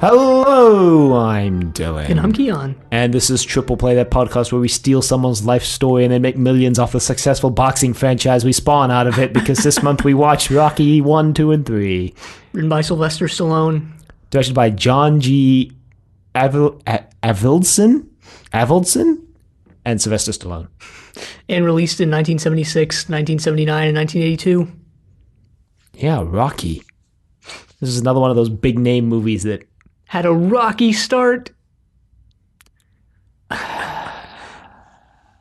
Hello, I'm Dylan. And I'm Keon. And this is Triple Play, that podcast where we steal someone's life story and then make millions off the successful boxing franchise we spawn out of it, because this month we watched Rocky 1, 2, and 3. Written by Sylvester Stallone. Directed by John G. Avildsen and Sylvester Stallone. And released in 1976, 1979, and 1982. Yeah, Rocky. This is another one of those big name movies that had a rocky start. I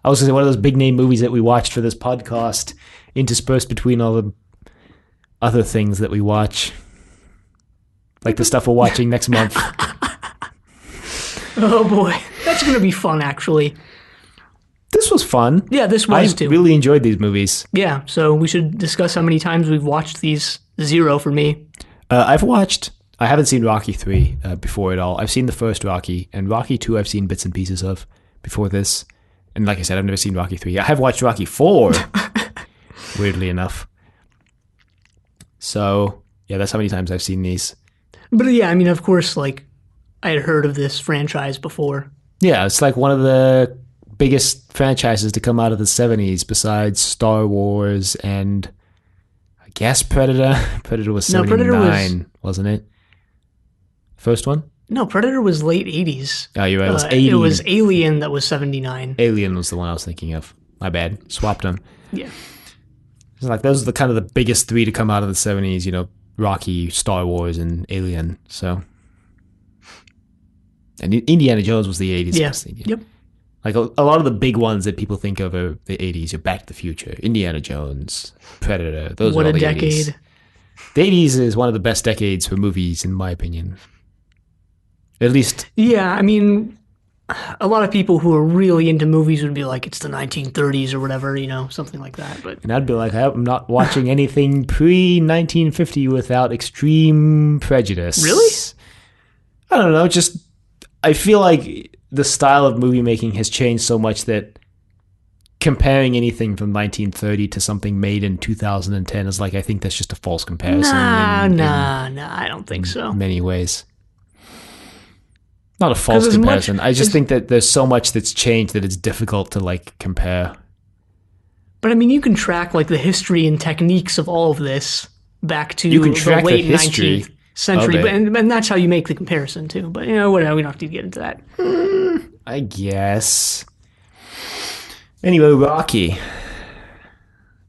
was going to say one of those big name movies that we watched for this podcast, interspersed between all the other things that we watch. Like the stuff we're watching next month. Oh boy. That's going to be fun, actually. This was fun. Yeah, this was too. I really enjoyed these movies. Yeah, so we should discuss how many times we've watched these. 0 for me. I haven't seen Rocky 3 before at all. I've seen the first Rocky, and Rocky 2 I've seen bits and pieces of before this. And like I said, I've never seen Rocky 3. I have watched Rocky 4, weirdly enough. So, yeah, that's how many times I've seen these. But yeah, I mean, of course, like, I had heard of this franchise before. Yeah, it's like one of the biggest franchises to come out of the 70s besides Star Wars and I guess Predator. Predator was 79, wasn't it? First one? No, Predator was late 80s. Oh, you're right. It was 80. It was Alien that was 79. Alien was the one I was thinking of. My bad. Swapped them. Yeah. It's like those are the kind of the biggest three to come out of the 70s, you know, Rocky, Star Wars, and Alien. So, and Indiana Jones was the 80s. Yeah. Yep. Like a lot of the big ones that people think of are the 80s. You're Back to the Future, Indiana Jones, Predator. Those are all the 80s. What a decade. The 80s is one of the best decades for movies, in my opinion. At least. Yeah, I mean, a lot of people who are really into movies would be like, it's the 1930s or whatever, you know, something like that. But and I'd be like, I'm not watching anything pre-1950 without extreme prejudice. Really? I don't know. Just, I feel like the style of movie making has changed so much that comparing anything from 1930 to something made in 2010 is like, I think that's just a false comparison. Nah, I don't think so. In many ways. Not a false comparison. I just think that there's so much that's changed that it's difficult to like compare. But I mean, you can track like the history and techniques of all of this back to the late 19th century, and that's how you make the comparison too. But you know, whatever. We don't have to get into that. I guess. Anyway, Rocky.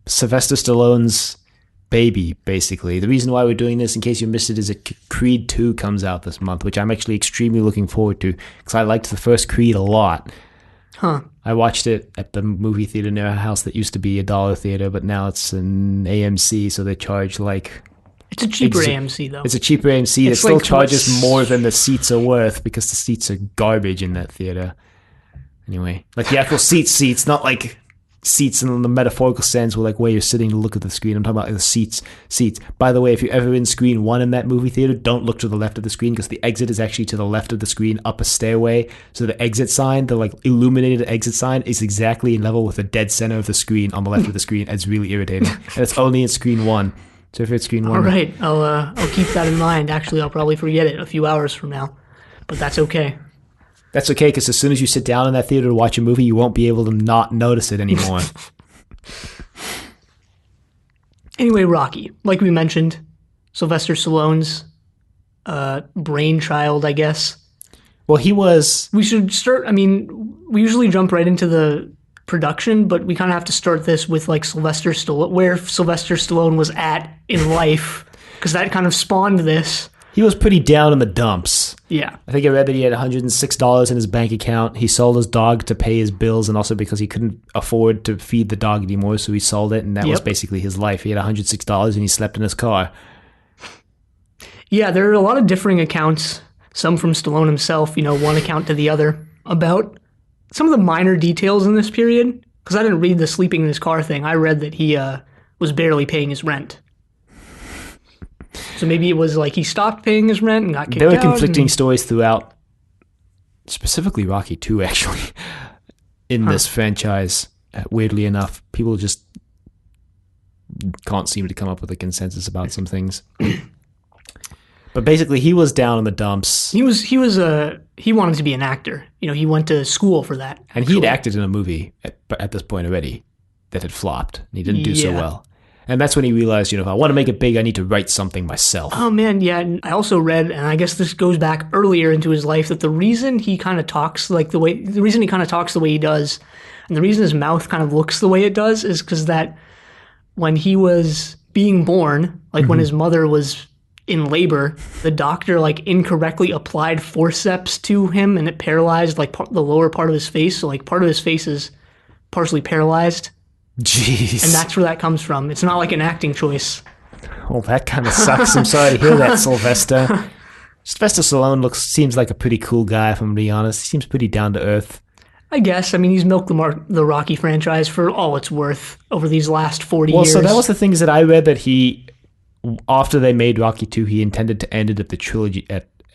Sylvester Stallone's baby, basically. The reason why we're doing this, in case you missed it, is that Creed 2 comes out this month, which I'm actually extremely looking forward to, because I liked the first Creed a lot. Huh. I watched it at the movie theater near our house that used to be a dollar theater, but now it's an AMC, so they charge like... It's a cheaper AMC, though. It's a cheaper AMC that still charges more than the seats are worth, because the seats are garbage in that theater. Anyway, like the actual seats, not like seats in the metaphorical sense where you're sitting to look at the screen. I'm talking about the seats. By the way, if you're ever in screen 1 in that movie theater, don't look to the left of the screen, because the exit is actually to the left of the screen up a stairway. So the exit sign, the like illuminated exit sign, is exactly in level with the dead center of the screen on the left of the screen. It's really irritating. And it's only in screen 1. So if you're at screen 1. All right, I'll keep that in mind. Actually, I'll probably forget it a few hours from now, but that's okay. That's okay, because as soon as you sit down in that theater to watch a movie, you won't be able to not notice it anymore. Anyway, Rocky, like we mentioned, Sylvester Stallone's brainchild, I guess. Well, he was... We should start, I mean, we usually jump right into the production, but we kind of have to start this with like Sylvester Stallone, where Sylvester Stallone was at in life, because that kind of spawned this. He was pretty down in the dumps. Yeah. I think I read that he had $106 in his bank account. He sold his dog to pay his bills, and also because he couldn't afford to feed the dog anymore, so he sold it, and that was basically his life. He had $106 and he slept in his car. Yeah, there are a lot of differing accounts, some from Stallone himself, you know, one account to the other, about some of the minor details in this period. Because I didn't read the sleeping in his car thing. I read that he was barely paying his rent. So maybe it was like he stopped paying his rent and got kicked out. There were conflicting stories throughout, specifically Rocky 2, actually, in this franchise. Weirdly enough, people just can't seem to come up with a consensus about some things. But basically, he was down in the dumps. He wanted to be an actor. He went to school for that. And he had acted in a movie at this point already that had flopped. And he didn't do so well. And that's when he realized, if I want to make it big, I need to write something myself. Oh, man, yeah. And I also read, and I guess this goes back earlier into his life, that the reason he kind of talks the way he does, and the reason his mouth kind of looks the way it does, is because that when he was being born, like when his mother was in labor, the doctor incorrectly applied forceps to him, and it paralyzed the lower part of his face. So part of his face is partially paralyzed. Jeez. And that's where that comes from. It's not like an acting choice. Well, that kind of sucks. I'm sorry to hear that, Sylvester. Sylvester Stallone seems like a pretty cool guy, if I'm being honest. He seems pretty down to earth. I guess. I mean, he's milked the Rocky franchise for all it's worth over these last 40 years. Well, so that was the things that I read, that after they made Rocky 2, he intended to end it at the trilogy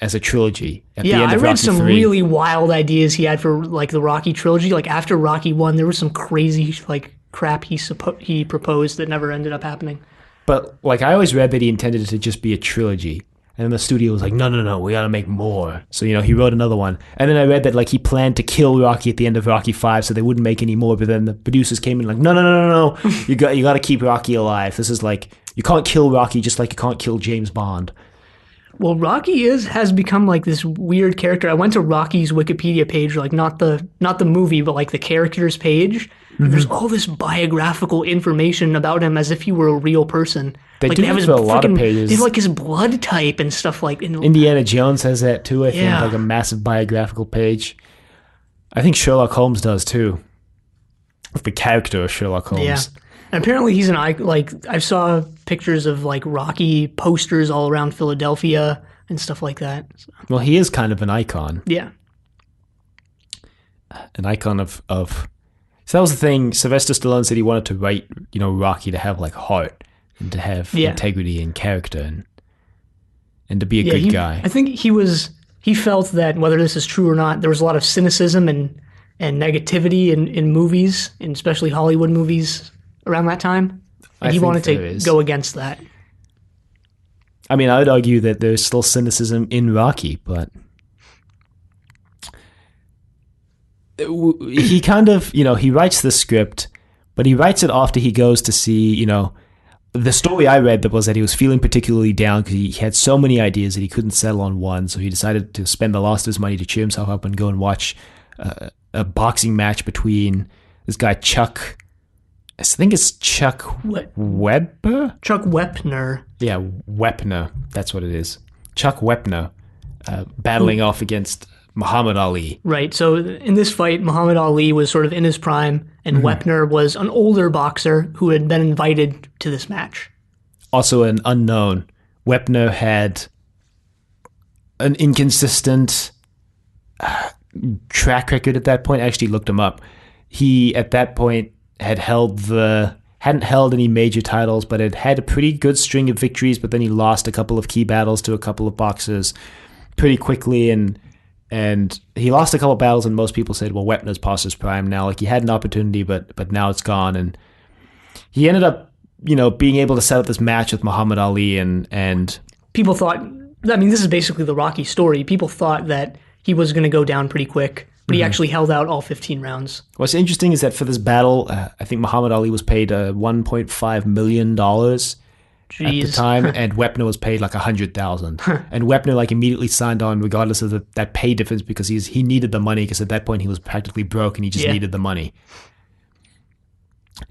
as a trilogy at the end of Rocky 3. I read some really wild ideas he had for the Rocky trilogy. After Rocky 1, there was some crazy crap he proposed that never ended up happening. But I always read that he intended it to just be a trilogy. And then the studio was like, no, we gotta make more. So, he wrote another one. And then I read that he planned to kill Rocky at the end of Rocky 5 so they wouldn't make any more. But then the producers came in no. You gotta keep Rocky alive. This is you can't kill Rocky just like you can't kill James Bond. Well, Rocky has become this weird character. I went to Rocky's Wikipedia page, not the movie, but the characters page. Mm-hmm. There's all this biographical information about him as if he were a real person. They do have a lot of pages. They have his blood type and stuff Indiana Jones has that too, I think, a massive biographical page. I think Sherlock Holmes does too. The character of Sherlock Holmes. Yeah. And apparently he's an icon. I saw pictures of Rocky posters all around Philadelphia and stuff like that. So. Well, he is kind of an icon. Yeah. An icon of So that was the thing. Sylvester Stallone said he wanted to write, Rocky to have heart and to have integrity and character and to be a good guy. I think he felt that, whether this is true or not, there was a lot of cynicism and negativity in movies, and especially Hollywood movies around that time. And he wanted to go against that. I mean, I would argue that there's still cynicism in Rocky, but he kind of, he writes the script, but he writes it after he goes to see, the story I read that was that he was feeling particularly down because he had so many ideas that he couldn't settle on one. So he decided to spend the last of his money to cheer himself up and go and watch a boxing match between this guy, Chuck. I think it's Chuck Webber? Chuck Wepner. Yeah, Wepner. That's what it is. Chuck Wepner battling off against Muhammad Ali. Right. So in this fight, Muhammad Ali was sort of in his prime, and Wepner was an older boxer who had been invited to this match. Also an unknown. Wepner had an inconsistent track record at that point. I actually looked him up. He, at that point, hadn't held any major titles, but had a pretty good string of victories, but then he lost a couple of key battles to a couple of boxers pretty quickly, and he lost a couple of battles, and most people said, well, Wepner's past his prime now. He had an opportunity, but now it's gone. And he ended up, being able to set up this match with Muhammad Ali, and people thought, this is basically the Rocky story. People thought that he was going to go down pretty quick, but he actually held out all 15 rounds. What's interesting is that for this battle, I think Muhammad Ali was paid $1.5 million at the time, and Wepner was paid $100,000. And Wepner immediately signed on regardless of that pay difference, because he needed the money, because at that point he was practically broke and he just needed the money.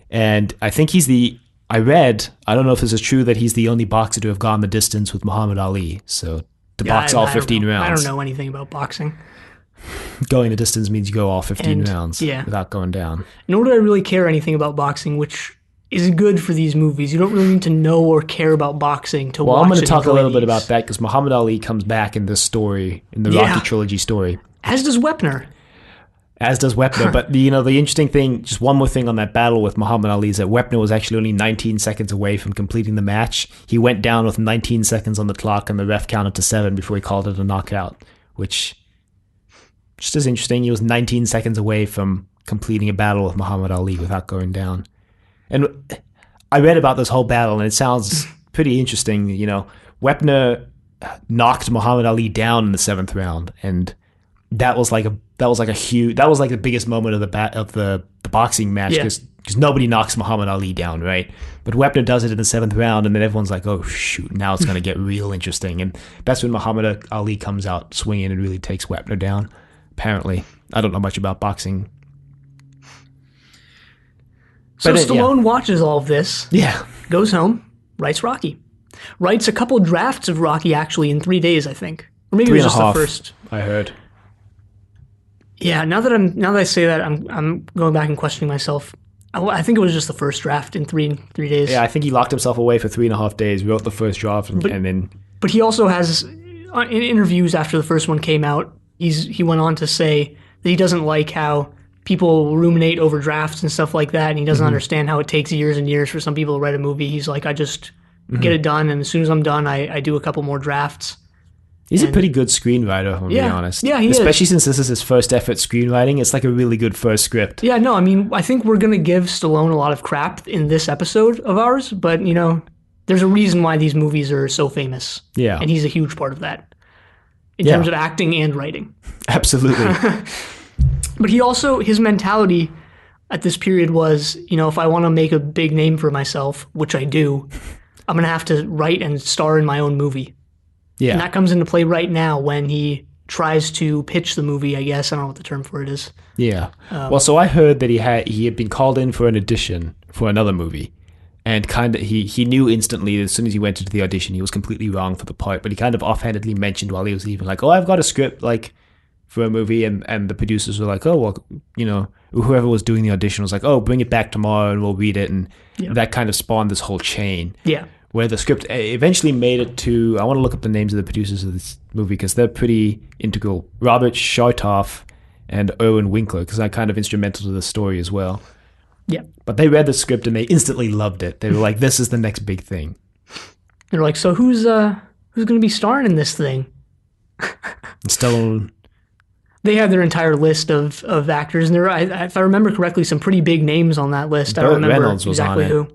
And I think I don't know if this is true, that he's the only boxer to have gone the distance with Muhammad Ali. So to box all 15 rounds. I don't know anything about boxing. Going the distance means you go all 15 rounds without going down. Nor do I really care anything about boxing, which is good for these movies. You don't really need to know or care about boxing to watch it. Well, I'm going to talk a little bit about that, because Muhammad Ali comes back in this story, in the Rocky trilogy story. As does Wepner. But the interesting thing, just one more thing on that battle with Muhammad Ali, is that Wepner was actually only 19 seconds away from completing the match. He went down with 19 seconds on the clock, and the ref counted to 7 before he called it a knockout, which just is interesting. He was 19 seconds away from completing a battle with Muhammad Ali without going down. And I read about this whole battle, and it sounds pretty interesting. Wepner knocked Muhammad Ali down in the 7th round, and that was like the biggest moment of the boxing match, because nobody knocks Muhammad Ali down, right? But Wepner does it in the 7th round, and then everyone's like, oh shoot, now it's going to get real interesting, and that's when Muhammad Ali comes out swinging and really takes Wepner down. Apparently, I don't know much about boxing. So Stallone watches all of this. Yeah. Goes home, writes Rocky. Writes a couple drafts of Rocky, actually, in 3 days, I think. Or maybe it was just the first. I heard. Yeah, now that I say that, I'm going back and questioning myself. I think it was just the first draft in three days. Yeah, I think he locked himself away for 3.5 days, wrote the first draft, and then... But he also has, in interviews after the first one came out, he went on to say that he doesn't like how people ruminate over drafts and stuff like that, and he doesn't understand how it takes years and years for some people to write a movie. He's like, I just get it done, and as soon as I'm done, I do a couple more drafts. He's a pretty good screenwriter, to be honest. Yeah, Especially since this is his first effort screenwriting. It's like a really good first script. Yeah, no, I mean, I think we're going to give Stallone a lot of crap in this episode of ours, but, there's a reason why these movies are so famous. Yeah. And he's a huge part of that in terms of acting and writing. Absolutely. But his mentality at this period was, if I want to make a big name for myself, which I do, I'm going to have to write and star in my own movie. Yeah. And that comes into play right now when he tries to pitch the movie, I guess. I don't know what the term for it is. Yeah. So I heard that he had been called in for an audition for another movie. And kind of he knew instantly as soon as he went into the audition he was completely wrong for the part. But he kind of offhandedly mentioned while he was leaving, like, oh, I've got a script like for a movie. And the producers were like, oh, well, whoever was doing the audition was like, oh, bring it back tomorrow and we'll read it. And that kind of spawned this whole chain. Yeah. Where the script eventually made it to, I want to look up the names of the producers of this movie because they're pretty integral. Robert Chartoff and Erwin Winkler, because they're kind of instrumental to the story as well. Yeah. But they read the script and they instantly loved it. They were like, this is the next big thing. They're like, so who's going to be starring in this thing? Stallone. They had their entire list of actors, and there are, if I remember correctly, some pretty big names on that list. I don't remember Reynolds was exactly who.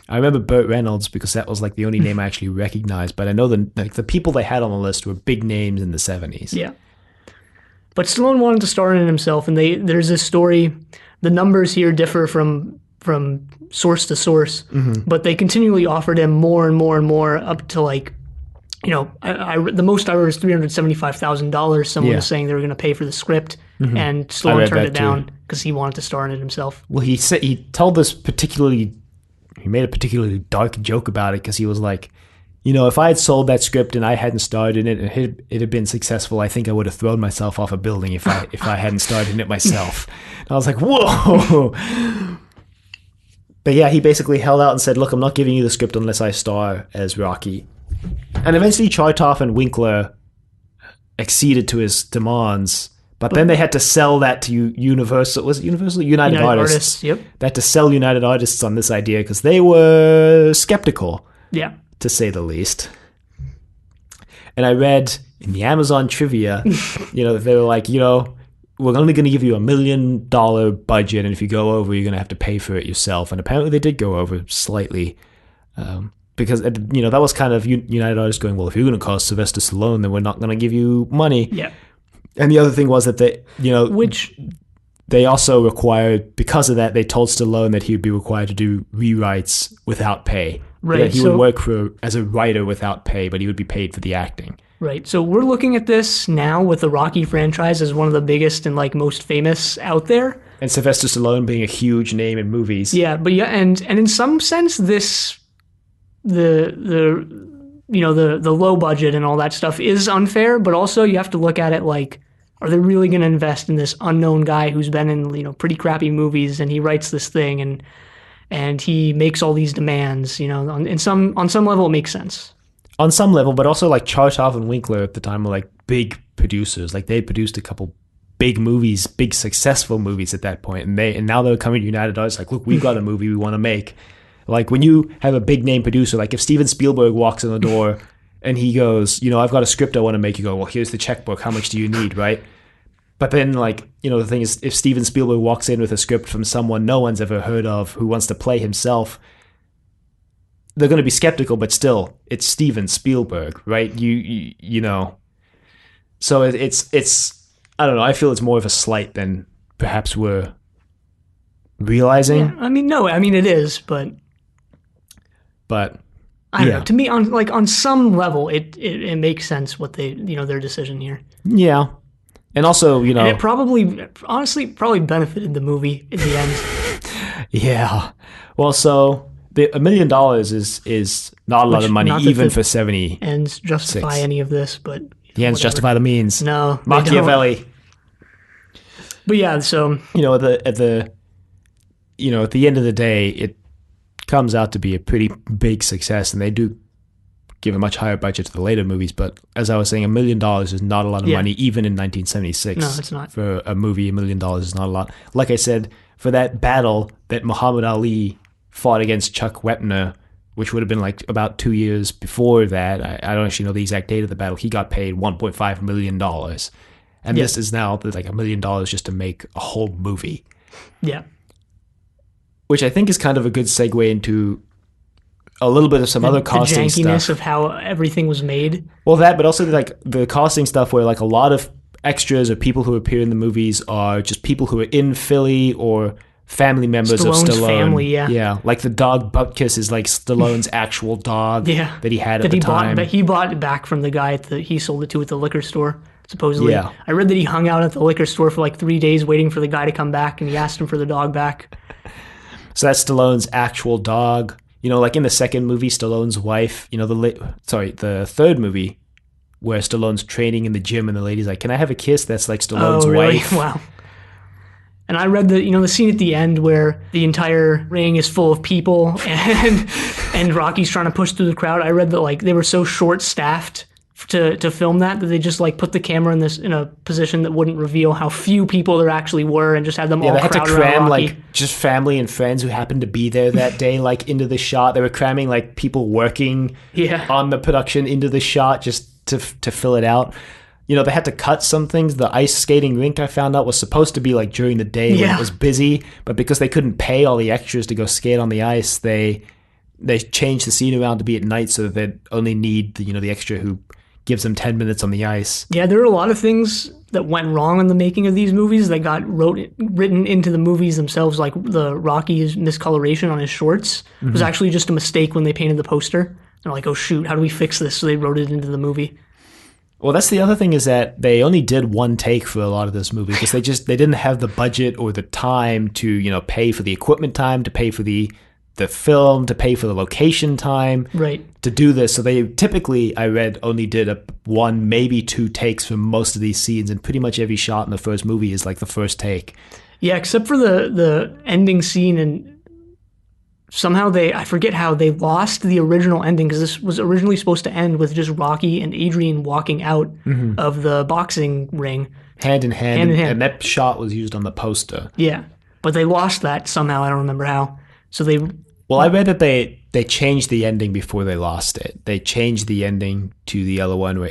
I remember Burt Reynolds because that was like the only name I actually recognized. But I know the people they had on the list were big names in the 70s. Yeah. But Stallone wanted to star in it himself, and there's this story. The numbers here differ from source to source, but they continually offered him more and more and more up to like, the most I read was $375,000. Someone was saying they were going to pay for the script, and Stallone turned it down because he wanted to star in it himself. Well, he told this he made a particularly dark joke about it because he was like, if I had sold that script and I hadn't starred in it and it had been successful, I think I would have thrown myself off a building if I hadn't starred in it myself. And I was like, whoa. But yeah, he basically held out and said, look, I'm not giving you the script unless I star as Rocky. And eventually Chartoff and Winkler acceded to his demands. But then they had to sell that to Universal. Was it Universal? United Artists. Yep. They had to sell United Artists on this idea because they were skeptical. Yeah. To say the least. And I read in the Amazon trivia, they were like, we're only going to give you $1 million budget, and if you go over, you're going to have to pay for it yourself. And apparently they did go over slightly. Because, that was kind of United Artists going, well, if you're going to cost Sylvester Stallone, then we're not going to give you money. Yeah. And the other thing was that they also required, because of that, they told Stallone that he would be required to do rewrites without pay. Right. That he would work as a writer without pay, but he would be paid for the acting. Right. So we're looking at this now with the Rocky franchise as one of the biggest and most famous out there. And Sylvester Stallone being a huge name in movies. Yeah, but and in some sense, this the low budget and all that stuff is unfair, but also you have to look at it like, are they really going to invest in this unknown guy who's been in, pretty crappy movies, and he writes this thing and he makes all these demands, on some level it makes sense. On some level, but also like Chartoff and Winkler at the time were like big producers. Like they produced a couple big movies, big successful movies at that point, and now they're coming to United Artists like, look, we've got a movie we want to make. Like when you have a big name producer, like if Steven Spielberg walks in the door and he goes, I've got a script I want to make, you go, well, here's the checkbook. How much do you need, right? But then, the thing is, if Steven Spielberg walks in with a script from someone no one's ever heard of who wants to play himself, they're going to be skeptical, but still, it's Steven Spielberg, right? You know, so it's I don't know. I feel it's more of a slight than perhaps we're realizing. Yeah, I mean, no, I mean it is, but I don't know. To me, on some level, it makes sense what they their decision here. Yeah, and also and it honestly benefited the movie in the end. Yeah, well, so $1 million is not a lot of money, even for 70. Ends justify any of this, but the ends justify the means. No, Machiavelli. But yeah, so at the end of the day, it comes out to be a pretty big success, and they do give a much higher budget to the later movies. But as I was saying, $1 million is not a lot of money, even in 1976. No, it's not. For a movie, $1 million is not a lot. Like I said, for that battle that Muhammad Ali fought against Chuck Wepner, which would have been like about 2 years before that. I don't actually know the exact date of the battle. He got paid $1.5 million. And this is now like $1 million just to make a whole movie. Yeah. Which I think is kind of a good segue into a little bit of some other costing stuff. The jankiness of how everything was made. Well, that, but also like the costing stuff where like a lot of extras or people who appear in the movies are just people who are in Philly or family members of Stallone. Family, yeah. Yeah, like the dog Butkus is like Stallone's actual dog that he had at the time. That he bought it back from the guy he sold it to at the liquor store, supposedly. Yeah. I read that he hung out at the liquor store for like 3 days waiting for the guy to come back, and he asked him for the dog back. So that's Stallone's actual dog. Like in the second movie, Stallone's wife, the third movie where Stallone's training in the gym and the lady's like, "Can I have a kiss?" That's like Stallone's wife. Wow. And I read the scene at the end where the entire ring is full of people and Rocky's trying to push through the crowd. I read that like they were so short-staffed to film that they just like put the camera in a position that wouldn't reveal how few people there actually were, and just had them all crowd around Rocky. They had to cram like just family and friends who happened to be there that day like into the shot. They were cramming like people working on the production into the shot just to fill it out. They had to cut some things. The ice skating rink, I found out, was supposed to be like during the day when it was busy, but because they couldn't pay all the extras to go skate on the ice, they changed the scene around to be at night so that they only need the extra who gives them 10 minutes on the ice. Yeah, there are a lot of things that went wrong in the making of these movies that got written into the movies themselves, like the Rocky's miscoloration on his shorts was actually just a mistake when they painted the poster. They're like, oh shoot, how do we fix this? So they wrote it into the movie. Well, that's the other thing, is that they only did one take for a lot of this movie because they didn't have the budget or the time to pay for the equipment time, to pay for the film, to pay for the location time, right, to do this. So they typically, I read, only did one, maybe 2 takes for most of these scenes, and pretty much every shot in the first movie is like the first take. Yeah, except for the ending scene, and somehow I forget how they lost the original ending, because this was originally supposed to end with just Rocky and Adrian walking out of the boxing ring. Hand in hand. And that shot was used on the poster. Yeah, but they lost that somehow. I don't remember how. So I read that they changed the ending before they lost it. They changed the ending to the other one where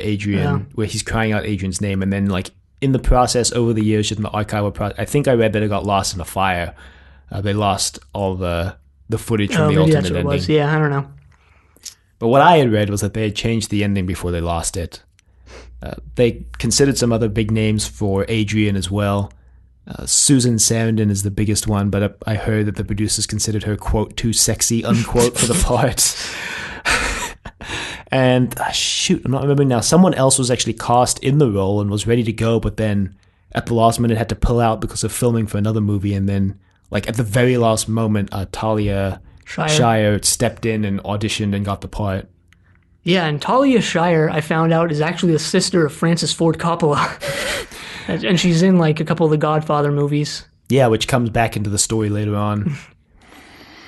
where he's crying out Adrian's name, and then like in the process over the years in the archival process, I think I read that it got lost in a fire. They lost all the footage from the alternate ending. Was. Yeah, I don't know. But what I had read was that they had changed the ending before they lost it. They considered some other big names for Adrian as well. Susan Sarandon is the biggest one, but I heard that the producers considered her, quote, too sexy, unquote, for the part. And shoot, I'm not remembering now. Someone else was actually cast in the role and was ready to go, but then at the last minute had to pull out because of filming for another movie. And then, like at the very last moment, Talia Shire stepped in and auditioned and got the part. Yeah, and Talia Shire, I found out, is actually the sister of Francis Ford Coppola. And she's in like a couple of the Godfather movies. Yeah, which comes back into the story later on.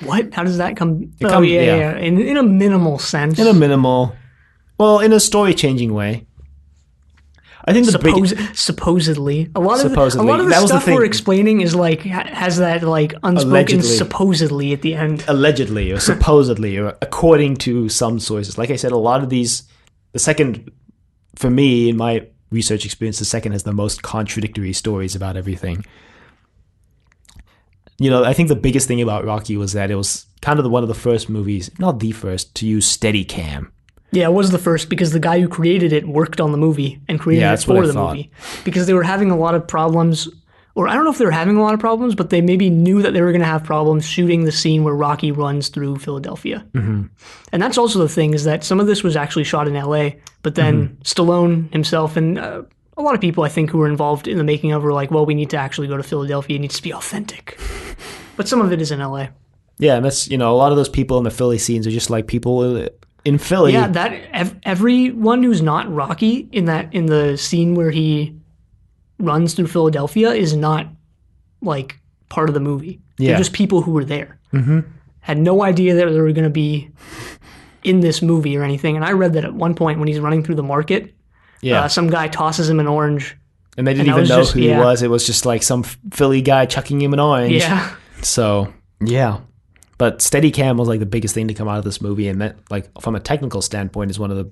What? How does that come? Yeah. In a minimal sense. In a story-changing way. I think supposedly a lot of the stuff we're explaining is like has that like unspoken supposedly at the end. Allegedly or supposedly or according to some sources. Like I said, a lot of these, the second, for me in my research experience, the second has the most contradictory stories about everything. I think the biggest thing about Rocky was that it was kind of one of the first movies, not the first, to use Steadicam. Yeah, it was the first because the guy who created it worked on the movie and created it for the movie. Because they were having a lot of problems, or I don't know if they were having a lot of problems, but they maybe knew that they were going to have problems shooting the scene where Rocky runs through Philadelphia. Mm-hmm. And that's also the thing, is that some of this was actually shot in L.A., but then Stallone himself and a lot of people, I think, who were involved in the making of were like, well, we need to actually go to Philadelphia. It needs to be authentic. But some of it is in L.A. Yeah, and that's, a lot of those people in the Philly scenes are just like people in Philly. Yeah, that everyone who's not Rocky in the scene where he runs through Philadelphia is not like part of the movie. Yeah. They're just people who were there. Mm-hmm. Had no idea that they were going to be in this movie or anything. And I read that at one point when he's running through the market, some guy tosses him an orange. And they didn't even know who he was. It was just like some Philly guy chucking him an orange. Yeah. So, yeah. But Steadicam was like the biggest thing to come out of this movie, and that, like, from a technical standpoint, is one of the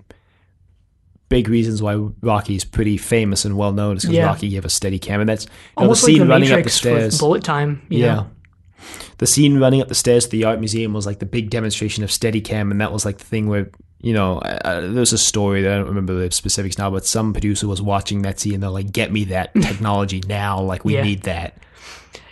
big reasons why Rocky's pretty famous and well known, is because Rocky gave a Steadicam, and that's almost the scene like the running Matrix up the stairs. With bullet time. Yeah. The scene running up the stairs to the art museum was like the big demonstration of Steadicam, and that was like the thing where there's a story that I don't remember the specifics now, but some producer was watching that scene and they're like, "Get me that technology now! Like we need that."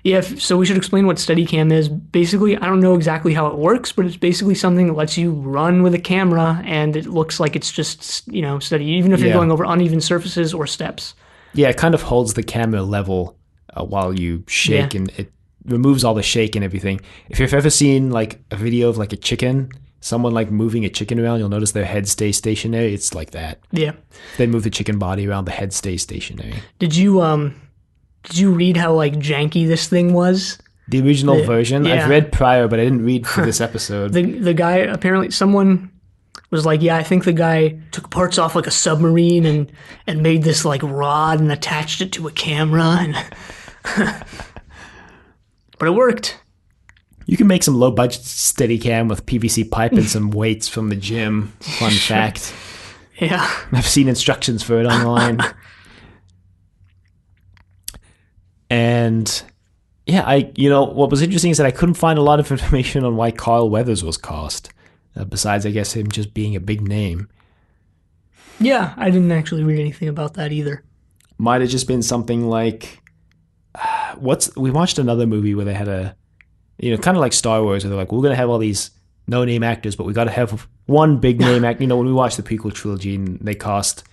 Yeah, so we should explain what Steadicam is. Basically, I don't know exactly how it works, but it's basically something that lets you run with a camera, and it looks like it's just, steady, even if you're going over uneven surfaces or steps. Yeah, it kind of holds the camera level while you shake, and it removes all the shake and everything. If you've ever seen like a video of like a chicken, someone like moving a chicken around, you'll notice their head stays stationary. It's like that. Yeah. They move the chicken body around, the head stays stationary. Did you read how like janky this thing was? The original version? Yeah. I've read prior, but I didn't read for this episode. The guy, apparently someone was like, I think the guy took parts off like a submarine and made this like rod and attached it to a camera. And but it worked. You can make some low budget Steadicam with PVC pipe and some weights from the gym. Fun fact. Yeah. I've seen instructions for it online. And yeah, what was interesting is that I couldn't find a lot of information on why Carl Weathers was cast, besides, I guess, him just being a big name. Yeah, I didn't actually read anything about that either. Might have just been something like, we watched another movie where they had kind of like Star Wars, where they're like, we're going to have all these no-name actors, but we got to have one big name actor. When we watched the prequel trilogy and they cast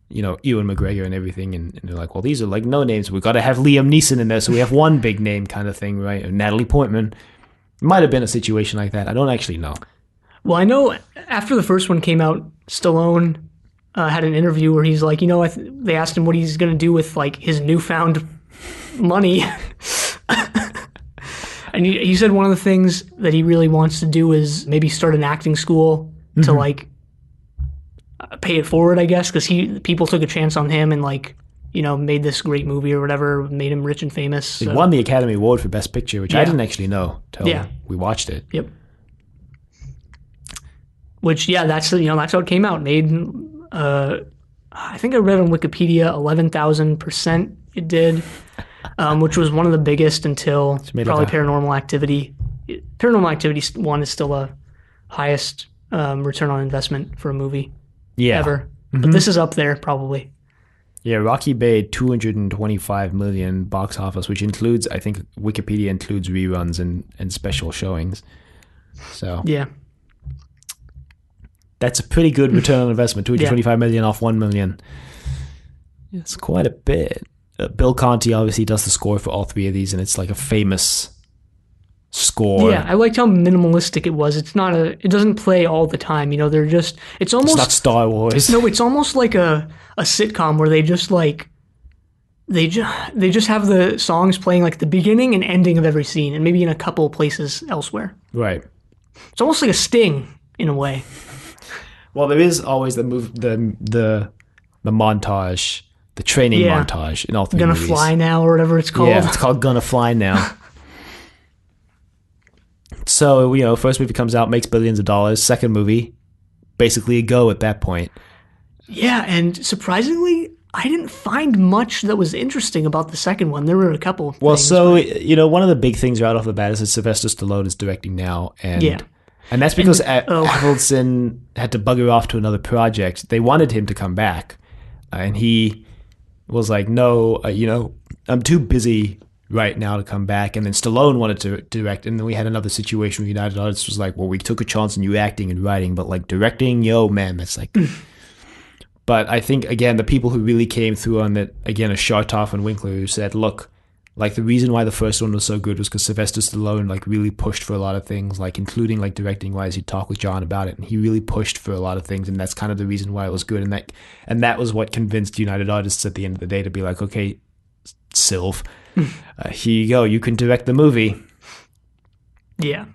Ewan McGregor and everything, and they're like, well, these are like no names. We've got to have Liam Neeson in there, so we have one big name kind of thing, right? Or Natalie Portman. Might have been a situation like that. I don't actually know. Well, I know after the first one came out, Stallone had an interview where he's like, they asked him what he's going to do with like his newfound money. And he said one of the things that he really wants to do is maybe start an acting school to like pay it forward, I guess, because people took a chance on him and like, made this great movie or whatever, made him rich and famous. He won the Academy Award for Best Picture, which I didn't actually know till we watched it. Yep. Which, that's how it came out. Made, I think I read on Wikipedia, 11,000% it did, which was one of the biggest until probably Paranormal Activity. Paranormal Activity 1 is still the highest return on investment for a movie ever. Mm-hmm. But this is up there probably. Yeah, Rocky made $225 million box office, which includes, I think Wikipedia includes reruns and special showings. So yeah, that's a pretty good return on investment. $225 million off $1 million. It's quite a bit. Bill Conti obviously does the score for all three of these, and it's like a famous score. Yeah, I liked how minimalistic it was. It's not it doesn't play all the time. They're just, it's almost... It's not Star Wars. No, it's almost like a sitcom where they just like, they just have the songs playing like the beginning and ending of every scene, and maybe in a couple places elsewhere. Right. It's almost like a sting in a way. Well, there is always the montage, the training montage in all three movies. Gonna Fly Now or whatever it's called. Yeah, it's called Gonna Fly Now. So, first movie comes out, makes billions of dollars. Second movie, basically a go at that point. Yeah, and surprisingly, I didn't find much that was interesting about the second one. There were a couple. Well, things, so one of the big things right off the bat is that Sylvester Stallone is directing now, and that's because Avildsen had to bugger off to another project. They wanted him to come back, and he was like, "No, I'm too busy right now to come back." And then Stallone wanted to direct, and then we had another situation where United Artists was like, "Well, we took a chance on you acting and writing, but like directing, yo, man, that's like." But I think, again, the people who really came through on that, again, are Shartoff and Winkler, who said, look, like the reason why the first one was so good was because Sylvester Stallone like really pushed for a lot of things, like including like directing wise. He'd talk with John about it, and he really pushed for a lot of things, and that's kind of the reason why it was good. And that was what convinced United Artists at the end of the day to be like, okay, Sylv, here you go, you can direct the movie. Yeah.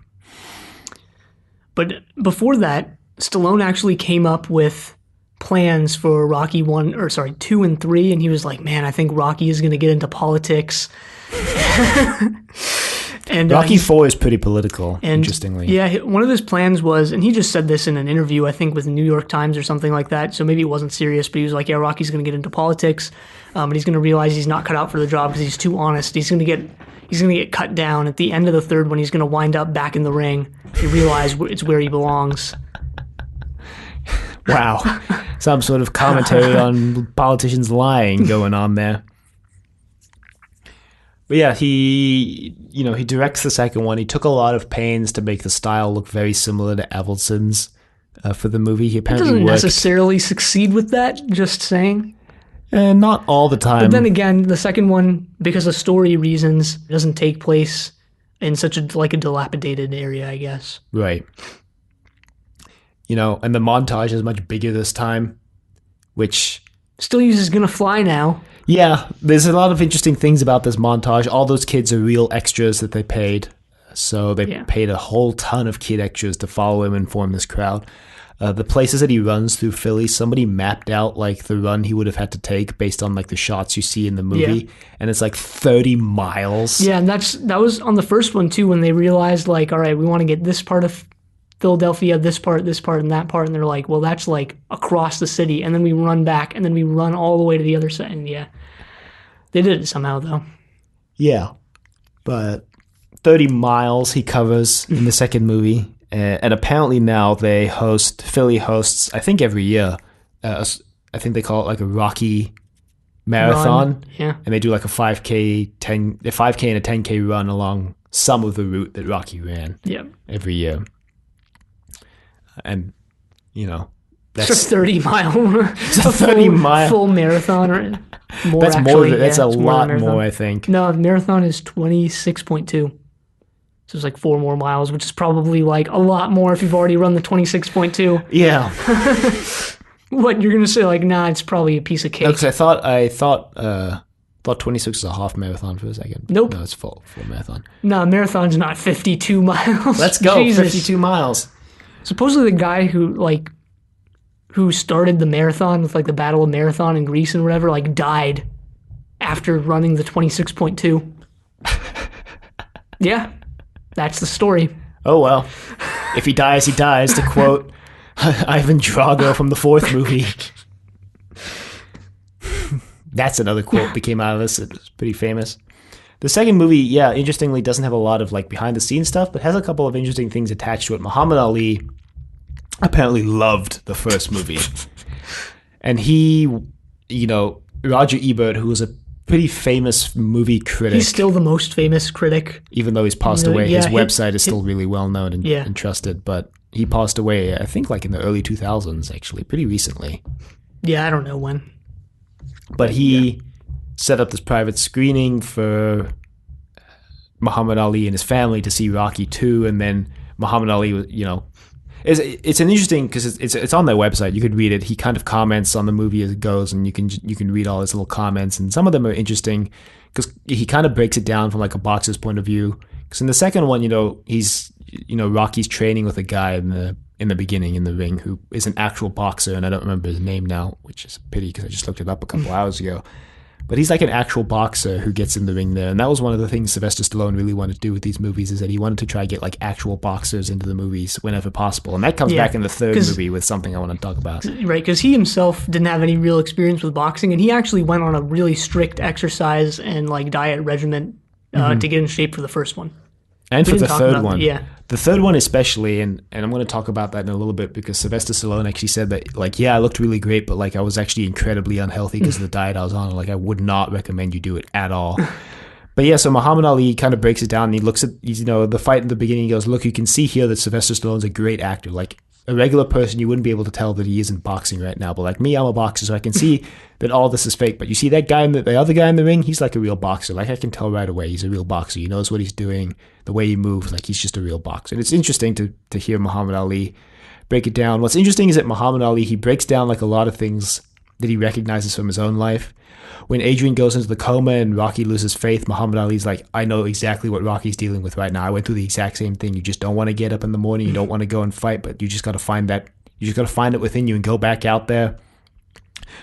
But before that, Stallone actually came up with plans for Rocky 2 and 3, and he was like, man, I think Rocky is going to get into politics. And Rocky 4 is pretty political, interestingly. Yeah, one of his plans was, and he just said this in an interview, I think with the New York Times or something like that, so maybe it wasn't serious, but he was like, yeah, Rocky's going to get into politics, and he's going to realize he's not cut out for the job because he's too honest. He's going to get cut down at the end of the third one. He's going to wind up back in the ring. He realized it's where he belongs. Wow. Some sort of commentary on politicians lying going on there. But yeah, he directs the second one. He took a lot of pains to make the style look very similar to Avildsen's for the movie. He apparently doesn't necessarily succeed with that, just saying. Not all the time. But then again, the second one, because of story reasons, doesn't take place in such a dilapidated area, I guess. Right. And the montage is much bigger this time, which still uses Gonna Fly now. Yeah, there's a lot of interesting things about this montage. All those kids are real extras that they paid. So they paid a whole ton of kid extras to follow him and form this crowd. The places that he runs through Philly, somebody mapped out like the run he would have had to take based on like the shots you see in the movie, and it's like 30 miles. Yeah, and that was on the first one too, when they realized like, all right, we want to get this part of Philadelphia, this part, and that part, and they're like, well, that's like across the city, and then we run back, and then we run all the way to the other side, and they did it somehow though. Yeah, but 30 miles he covers in the second movie. And apparently now Philly hosts, I think every year, I think they call it like a Rocky marathon. Run. Yeah. And they do like a 5K and a 10K run along some of the route that Rocky ran every year. And, that's a 30-mile. It's a 30-mile. Full marathon or more. That's actually, more. That's a lot more, I think. No, the marathon is 26.2. So it's like 4 more miles, which is probably like a lot more if you've already run the 26.2. Yeah. What, you're going to say like, nah, it's probably a piece of cake. No, because I thought 26 was a half marathon for a second. Nope. No, it's full marathon. No, marathon's not 52 miles. Let's go, Jesus. 52 miles. Supposedly the guy who started the marathon with like the Battle of Marathon in Greece and whatever, like died after running the 26.2. Yeah. That's the story. Oh, well. If he dies, he dies, to quote Ivan Drago from the fourth movie. That's another quote that came out of this. It was pretty famous. The second movie, interestingly, doesn't have a lot of like behind-the-scenes stuff, but has a couple of interesting things attached to it. Muhammad Ali apparently loved the first movie. And he, Roger Ebert, who was a pretty famous movie critic. He's still the most famous critic. Even though he's passed away, his website is still really well known and trusted. But he passed away, I think, like in the early 2000s, actually, pretty recently. Yeah, I don't know when. But he set up this private screening for Muhammad Ali and his family to see Rocky 2, and then Muhammad Ali, it's an interesting, because it's on their website. You could read it. He kind of comments on the movie as it goes, and you can read all his little comments, and some of them are interesting because he kind of breaks it down from like a boxer's point of view. Because in the second one, he's Rocky's training with a guy in the beginning in the ring who is an actual boxer, and I don't remember his name now, which is a pity because I just looked it up a couple hours ago. But he's like an actual boxer who gets in the ring there. And that was one of the things Sylvester Stallone really wanted to do with these movies, is that he wanted to try to get like actual boxers into the movies whenever possible. And that comes back in the third movie with something I want to talk about. Right, because he himself didn't have any real experience with boxing, and he actually went on a really strict exercise and like diet regimen to get in shape for the first one. And for the third one. Yeah. The third one especially, and I'm going to talk about that in a little bit, because Sylvester Stallone actually said that, like, yeah, I looked really great, but, like, I was actually incredibly unhealthy because of the diet I was on. Like, I would not recommend you do it at all. But, yeah, so Muhammad Ali kind of breaks it down, and he looks at, you know, the fight in the beginning. He goes, look, you can see here that Sylvester Stallone's a great actor. Like, a regular person, you wouldn't be able to tell that he isn't boxing right now. But, like, me, I'm a boxer, so I can see that all this is fake. But you see that guy, the other guy in the ring, he's like a real boxer. Like, I can tell right away he's a real boxer. He knows what he's doing, the way he moves. Like, he's just a real boxer. And it's interesting to hear Muhammad Ali break it down. What's interesting is that Muhammad Ali, he breaks down, like, a lot of things that he recognizes from his own life. When Adrian goes into the coma and Rocky loses faith, Muhammad Ali's like, I know exactly what Rocky's dealing with right now. I went through the exact same thing. You just don't want to get up in the morning. You don't want to go and fight, but you just got to find that. You just got to find it within you and go back out there.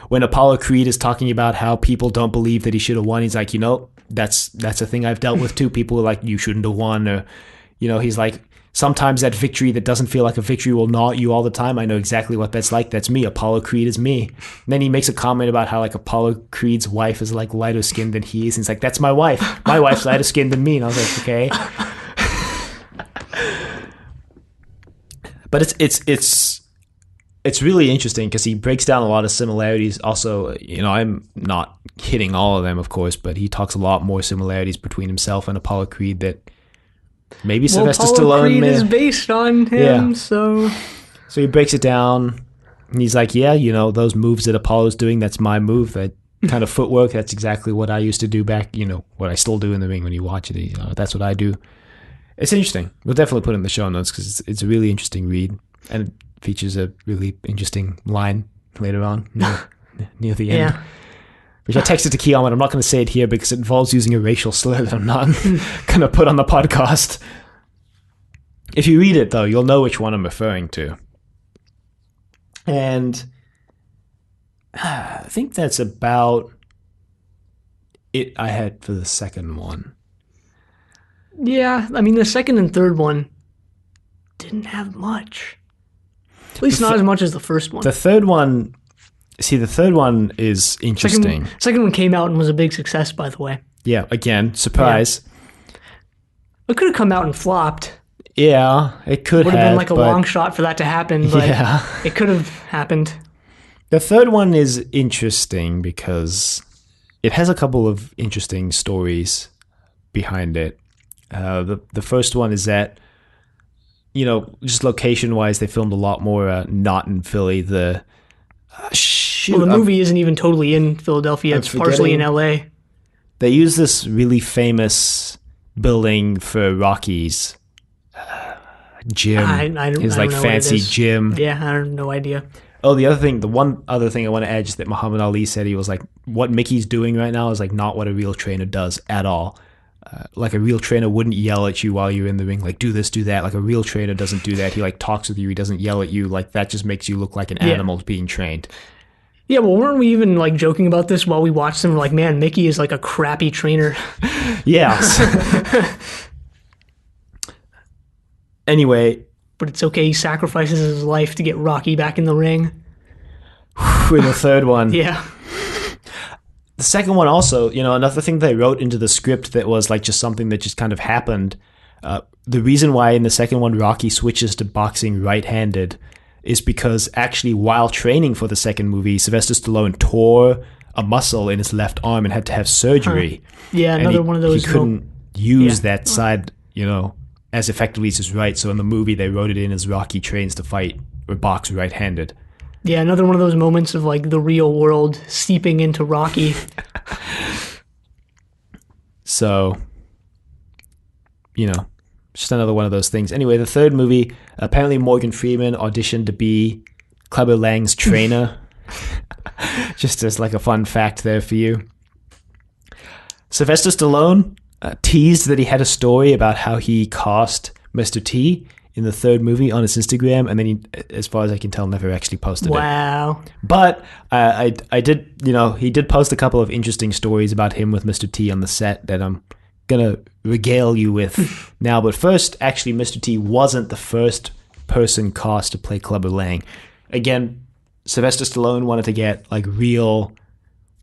When Apollo Creed is talking about how people don't believe that he should have won, he's like, you know, that's a thing I've dealt with too. People are like, you shouldn't have won. Or, you know, he's like, sometimes that victory that doesn't feel like a victory will gnaw at you all the time. I know exactly what that's like. That's me. Apollo Creed is me. And then he makes a comment about how, like, Apollo Creed's wife is, like, lighter skinned than he is. And he's like, that's my wife. My wife's lighter skinned than me. And I was like, okay. But it's really interesting because he breaks down a lot of similarities. Also, you know, I'm not hitting all of them, of course, but he talks a lot more similarities between himself and Apollo Creed that maybe Sylvester Stallone Creed is based on him, so he breaks it down, and he's like, yeah, you know, those moves that Apollo's doing, that's my move. That kind of footwork, that's exactly what I used to do back, you know, what I still do in the ring when you watch it. You know, that's what I do. It's interesting. We'll definitely put it in the show notes because it's a really interesting read, and it features a really interesting line later on near the end. Yeah. Which I texted to Keon, but I'm not going to say it here because it involves using a racial slur that I'm not going to put on the podcast. If you read it, though, you'll know which one I'm referring to. And I think that's about it I had for the second one. Yeah, I mean, the second and third one didn't have much. At least not as much as the first one. The third one is interesting. Second one came out and was a big success, by the way. Yeah, again, surprise. Yeah. It could have come out and flopped. Yeah, it could have. Would have been like a long shot for that to happen, but it could have happened. The third one is interesting because it has a couple of interesting stories behind it. The first one is that, you know, just location-wise, they filmed a lot more not in Philly. The movie isn't even totally in Philadelphia. It's partially in L.A. They use this really famous building for Rocky's gym. His like fancy gym. Yeah, I have no idea. Oh, the one other thing I want to add is that Muhammad Ali said he was like, what Mickey's doing right now is like not what a real trainer does at all. Like a real trainer wouldn't yell at you while you're in the ring, like do this, do that. Like a real trainer doesn't do that. He like talks with you. He doesn't yell at you. Like that just makes you look like an animal being trained. Yeah, well, weren't we even like joking about this while we watched them? We're like, man, Mickey is like a crappy trainer. Yes. Anyway. But it's okay. He sacrifices his life to get Rocky back in the ring. With the third one. Yeah. The second one also, you know, another thing they wrote into the script that was like just something that just kind of happened. The reason why in the second one Rocky switches to boxing right-handed is because actually while training for the second movie, Sylvester Stallone tore a muscle in his left arm and had to have surgery. Yeah, another one of those. He couldn't use that side, you know, as effectively as his right. So in the movie, they wrote it in as Rocky trains to fight or box right-handed. Yeah, another one of those moments of like the real world seeping into Rocky. So, you know, just another one of those things. Anyway, the third movie, apparently Morgan Freeman auditioned to be Clubber Lang's trainer. Just as like a fun fact there for you. Sylvester Stallone teased that he had a story about how he cast Mr. T in the third movie on his Instagram, and then he, as far as I can tell, never actually posted it. Wow. But I did, he did post a couple of interesting stories about him with Mr. T on the set that I'm gonna regale you with now. But first, actually, Mr. T wasn't the first person cast to play Clubber Lang. Again, Sylvester Stallone wanted to get like real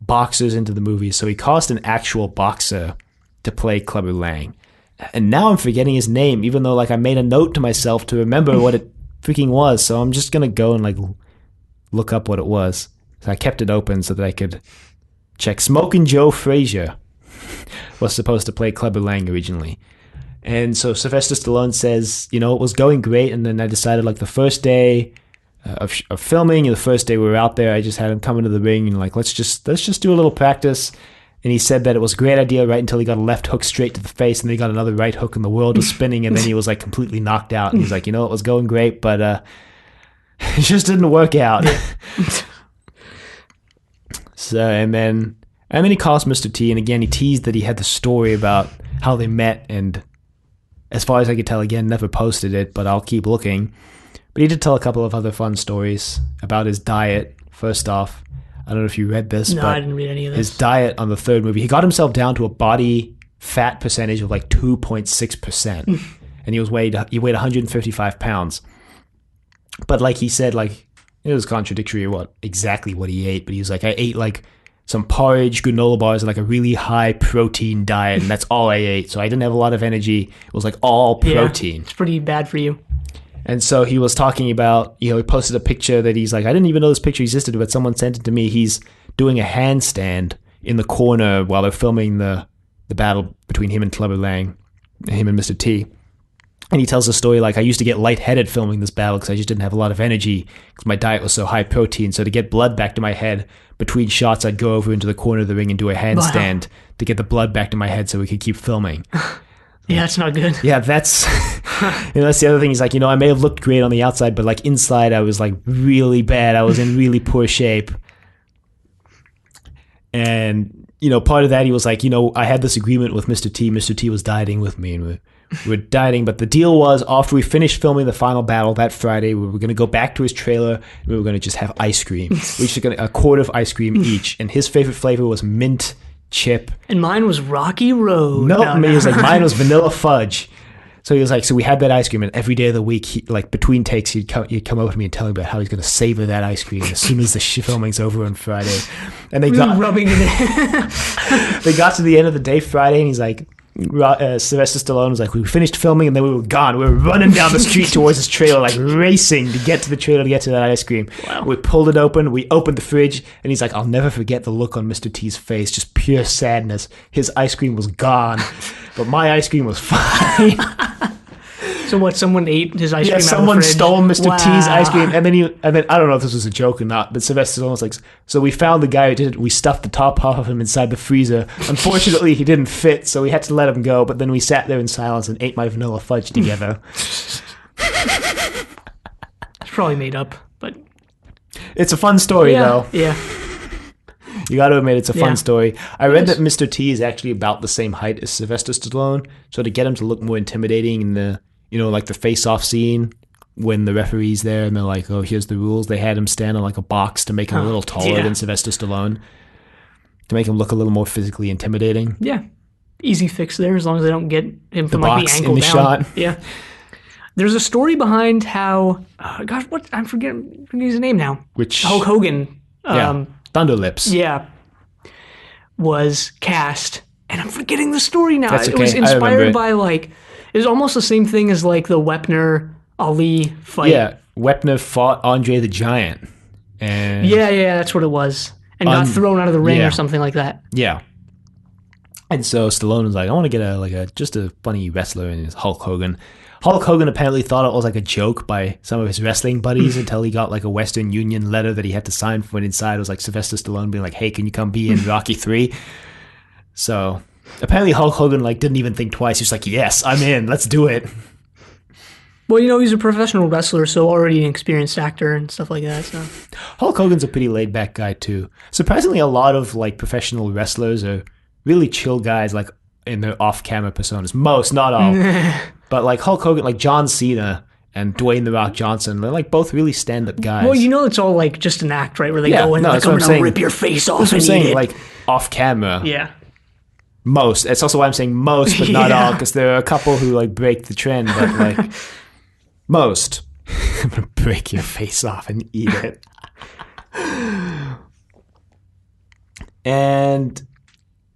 boxers into the movie, so he cast an actual boxer to play Clubber Lang. And now I'm forgetting his name, even though like I made a note to myself to remember what it freaking was. So I'm just gonna go and like look up what it was. So I kept it open so that I could check. Smokin' Joe Frazier was supposed to play Clubber Lang originally. And so Sylvester Stallone says, it was going great, and then I decided like the first day of filming, and the first day we were out there, I just had him come into the ring and like let's just do a little practice. And he said that it was a great idea right until he got a left hook straight to the face, and then he got another right hook and the world was spinning, and then he was like completely knocked out. And he's like, it was going great, but it just didn't work out. So and then he cast Mr. T, and again he teased that he had the story about how they met, and as far as I could tell, again, never posted it, but I'll keep looking. But he did tell a couple of other fun stories about his diet. First off, I don't know if you read this, but I didn't read any of this. His diet on the third movie, he got himself down to a body fat percentage of like 2.6%. And he weighed 155 pounds. But like he said, like it was contradictory exactly what he ate. But he was like, I ate like some porridge, granola bars, and like a really high protein diet. And that's all I ate. So I didn't have a lot of energy. It was like all protein. It's pretty bad for you. And so he was talking about, he posted a picture that he's like, I didn't even know this picture existed, but someone sent it to me. He's doing a handstand in the corner while they're filming the battle between him and Clubber Lang, him and Mr. T. And he tells a story like, I used to get lightheaded filming this battle because I just didn't have a lot of energy because my diet was so high protein. So to get blood back to my head between shots, I'd go over into the corner of the ring and do a handstand to get the blood back to my head so we could keep filming. Yeah, that's not good. Yeah, that's that's the other thing. He's like, I may have looked great on the outside, but like inside I was like really bad. I was in really poor shape. And, part of that, he was like, I had this agreement with Mr. T. Mr. T was dieting with me, and we were dieting. But the deal was, after we finished filming the final battle that Friday, we were going to go back to his trailer, and we were going to just have ice cream. We each got a quart of ice cream each. And his favorite flavor was mint chip. And mine was Rocky Road. He was like, mine was vanilla fudge. So he was like, so we had that ice cream, and every day of the week, like between takes, he'd come over to me and tell me about how he's going to savor that ice cream as soon as the filming's over on Friday. And they got rubbing it in. They got to the end of the day Friday, and he's like, Sylvester Stallone was like, we finished filming, and then we were gone. We were running down the street towards his trailer, like racing to get to the trailer to get to that ice cream. Wow. We pulled it open. We opened the fridge, and he's like, I'll never forget the look on Mr. T's face, just pure sadness. His ice cream was gone, but my ice cream was fine. So what? Someone ate his ice cream out of the someone fridge? stole Mr. Wow. T's ice cream, and then I don't know if this was a joke or not, but Sylvester Stallone was like, so we found the guy who did it. We stuffed the top half of him inside the freezer. Unfortunately, he didn't fit, so we had to let him go. But then we sat there in silence and ate my vanilla fudge together. It's probably made up, but it's a fun story, though. Yeah. You got to admit, it's a fun story. I read that Mr. T is actually about the same height as Sylvester Stallone, so to get him to look more intimidating in the like the face-off scene when the referee's there and they're like, oh, here's the rules. They had him stand on like a box to make him a little taller than Sylvester Stallone, to make him look a little more physically intimidating. Yeah. Easy fix there, as long as they don't get him from like the ankle in the down. shot. Yeah. There's a story behind how, I'm forgetting his name now. Which Hulk Hogan. Thunder Lips. Yeah. Was cast. And I'm forgetting the story now. That's okay. It was inspired by like, it was almost the same thing as like the Wepner Ali fight. Yeah. Wepner fought Andre the Giant. And yeah, that's what it was. And got thrown out of the ring or something like that. Yeah. And so Stallone was like, I want to get just a funny wrestler, and it's Hulk Hogan. Hulk Hogan apparently thought it was like a joke by some of his wrestling buddies until he got like a Western Union letter that he had to sign for, and inside it was like Sylvester Stallone being like, hey, can you come be in Rocky 3? So apparently Hulk Hogan like didn't even think twice. He was like, yes, I'm in. Let's do it. Well, he's a professional wrestler, so already an experienced actor and stuff like that. So Hulk Hogan's a pretty laid-back guy too. Surprisingly, a lot of like professional wrestlers are really chill guys, like in their off-camera personas. Most, not all. But like Hulk Hogan, like John Cena and Dwayne The Rock Johnson. They're like both really stand-up guys. Well, you know, it's all like just an act, right? Where they go in and like, I'm going to rip your face off and eat it. Like off camera. Yeah. Most. That's also why I'm saying most, but not all, because there are a couple who like break the trend, but like most. I'm going to break your face off and eat it. And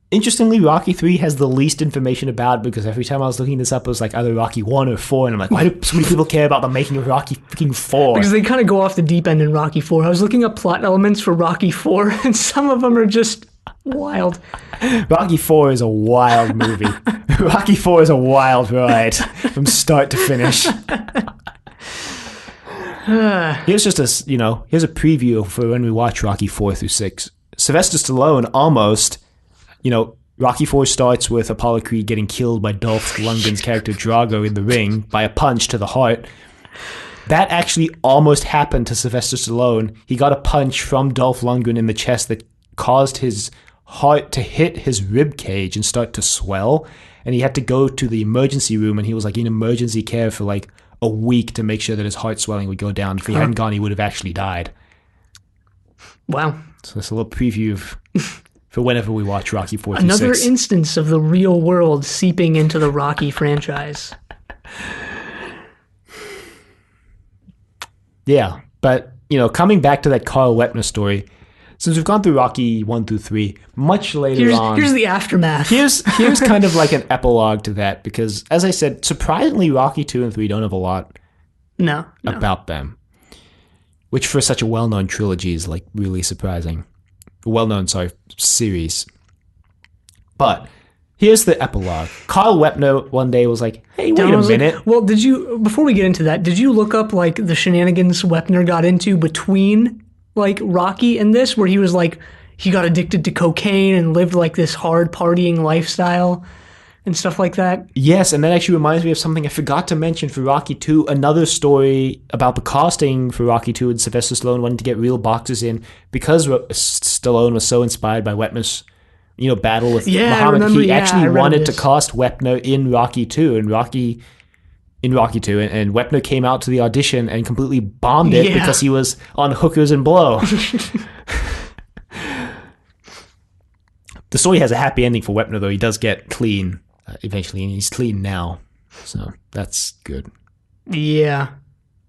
interestingly, Rocky 3 has the least information about, because every time I was looking this up, it was like either Rocky 1 or 4, and I'm like, why do so many people care about the making of Rocky freaking 4? Because they kind of go off the deep end in Rocky 4. I was looking up plot elements for Rocky 4, and some of them are just wild. Rocky 4 is a wild movie. Rocky 4 is a wild ride from start to finish. Here's just here's a preview for when we watch Rocky 4 through 6. Sylvester Stallone almost, Rocky 4 starts with Apollo Creed getting killed by Dolph Lundgren's character Drago in the ring by a punch to the heart. That actually almost happened to Sylvester Stallone. He got a punch from Dolph Lundgren in the chest that caused his heart to hit his rib cage and start to swell. And he had to go to the emergency room, and he was like in emergency care for like a week to make sure that his heart swelling would go down. If he hadn't gone, he would have actually died. Wow. So that's a little preview for whenever we watch Rocky 4 through 6. Another instance of the real world seeping into the Rocky franchise. Yeah, but, coming back to that Carl Wepner story, since we've gone through Rocky 1 through 3, much later on... Here's the aftermath. Here's kind of like an epilogue to that, because, as I said, surprisingly, Rocky 2 and 3 don't have a lot about them. Which for such a well-known trilogy is like really surprising. Well-known, series. But here's the epilogue. Carl Wepner one day was like, hey, wait a minute. Like, well, before we get into that, did you look up like the shenanigans Wepner got into between like Rocky and this, where he was like, he got addicted to cocaine and lived like this hard partying lifestyle and stuff like that? Yes, and that actually reminds me of something I forgot to mention for Rocky 2. Another story about the casting for Rocky 2 and Sylvester Stallone wanting to get real boxers in, because Stallone was so inspired by Wepner's battle with Muhammad. He actually wanted to cast Wepner in Rocky 2 and Wepner came out to the audition and completely bombed it because he was on Hookers and Blow. The story has a happy ending for Wepner, though. He does get clean eventually, and he's clean now. So that's good. Yeah.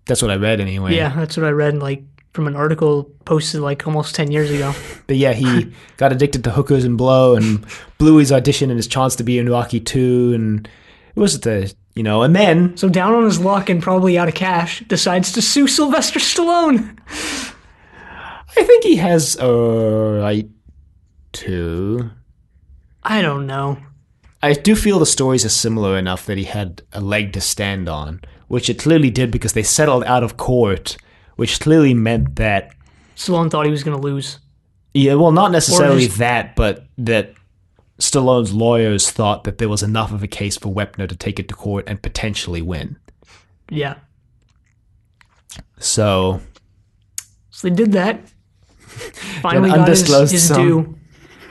That's what I read anyway. Yeah, that's what I read like from an article posted like almost 10 years ago. But yeah, he got addicted to Hookers and Blow and blew his audition and his chance to be in Rocky 2, and it was and then... So down on his luck and probably out of cash, decides to sue Sylvester Stallone. I think he has a right to. I don't know. I do feel the stories are similar enough that he had a leg to stand on, which it clearly did because they settled out of court, which clearly meant that... Stallone thought he was going to lose. Yeah, well, not necessarily that, but that Stallone's lawyers thought that there was enough of a case for Wepner to take it to court and potentially win. Yeah. So they did that. Finally got his due.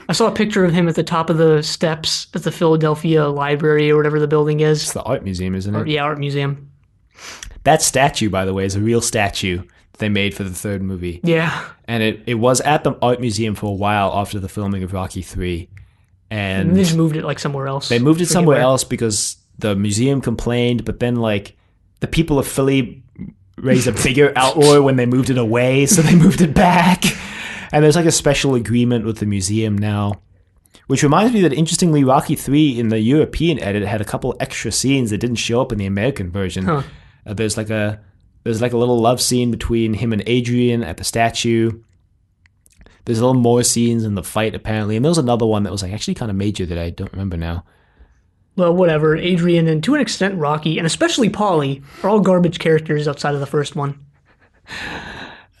I saw a picture of him at the top of the steps at the Philadelphia Library or whatever the building is. It's the art museum, isn't it? Yeah, art museum. That statue, by the way, is a real statue that they made for the third movie. Yeah. And it was at the art museum for a while after the filming of Rocky 3. And they just moved it like somewhere else. They moved it somewhere else because the museum complained, but then like the people of Philly raised a bigger outroar when they moved it away, so they moved it back. And there's like a special agreement with the museum now. Which reminds me that, interestingly, Rocky 3 in the European edit had a couple extra scenes that didn't show up in the American version. Huh. There's like a little love scene between him and Adrian at the statue. There's a little more scenes in the fight, apparently. And there was another one that was like actually kind of major that I don't remember now. Well, whatever. Adrian and, to an extent, Rocky, and especially Paulie, are all garbage characters outside of the first one.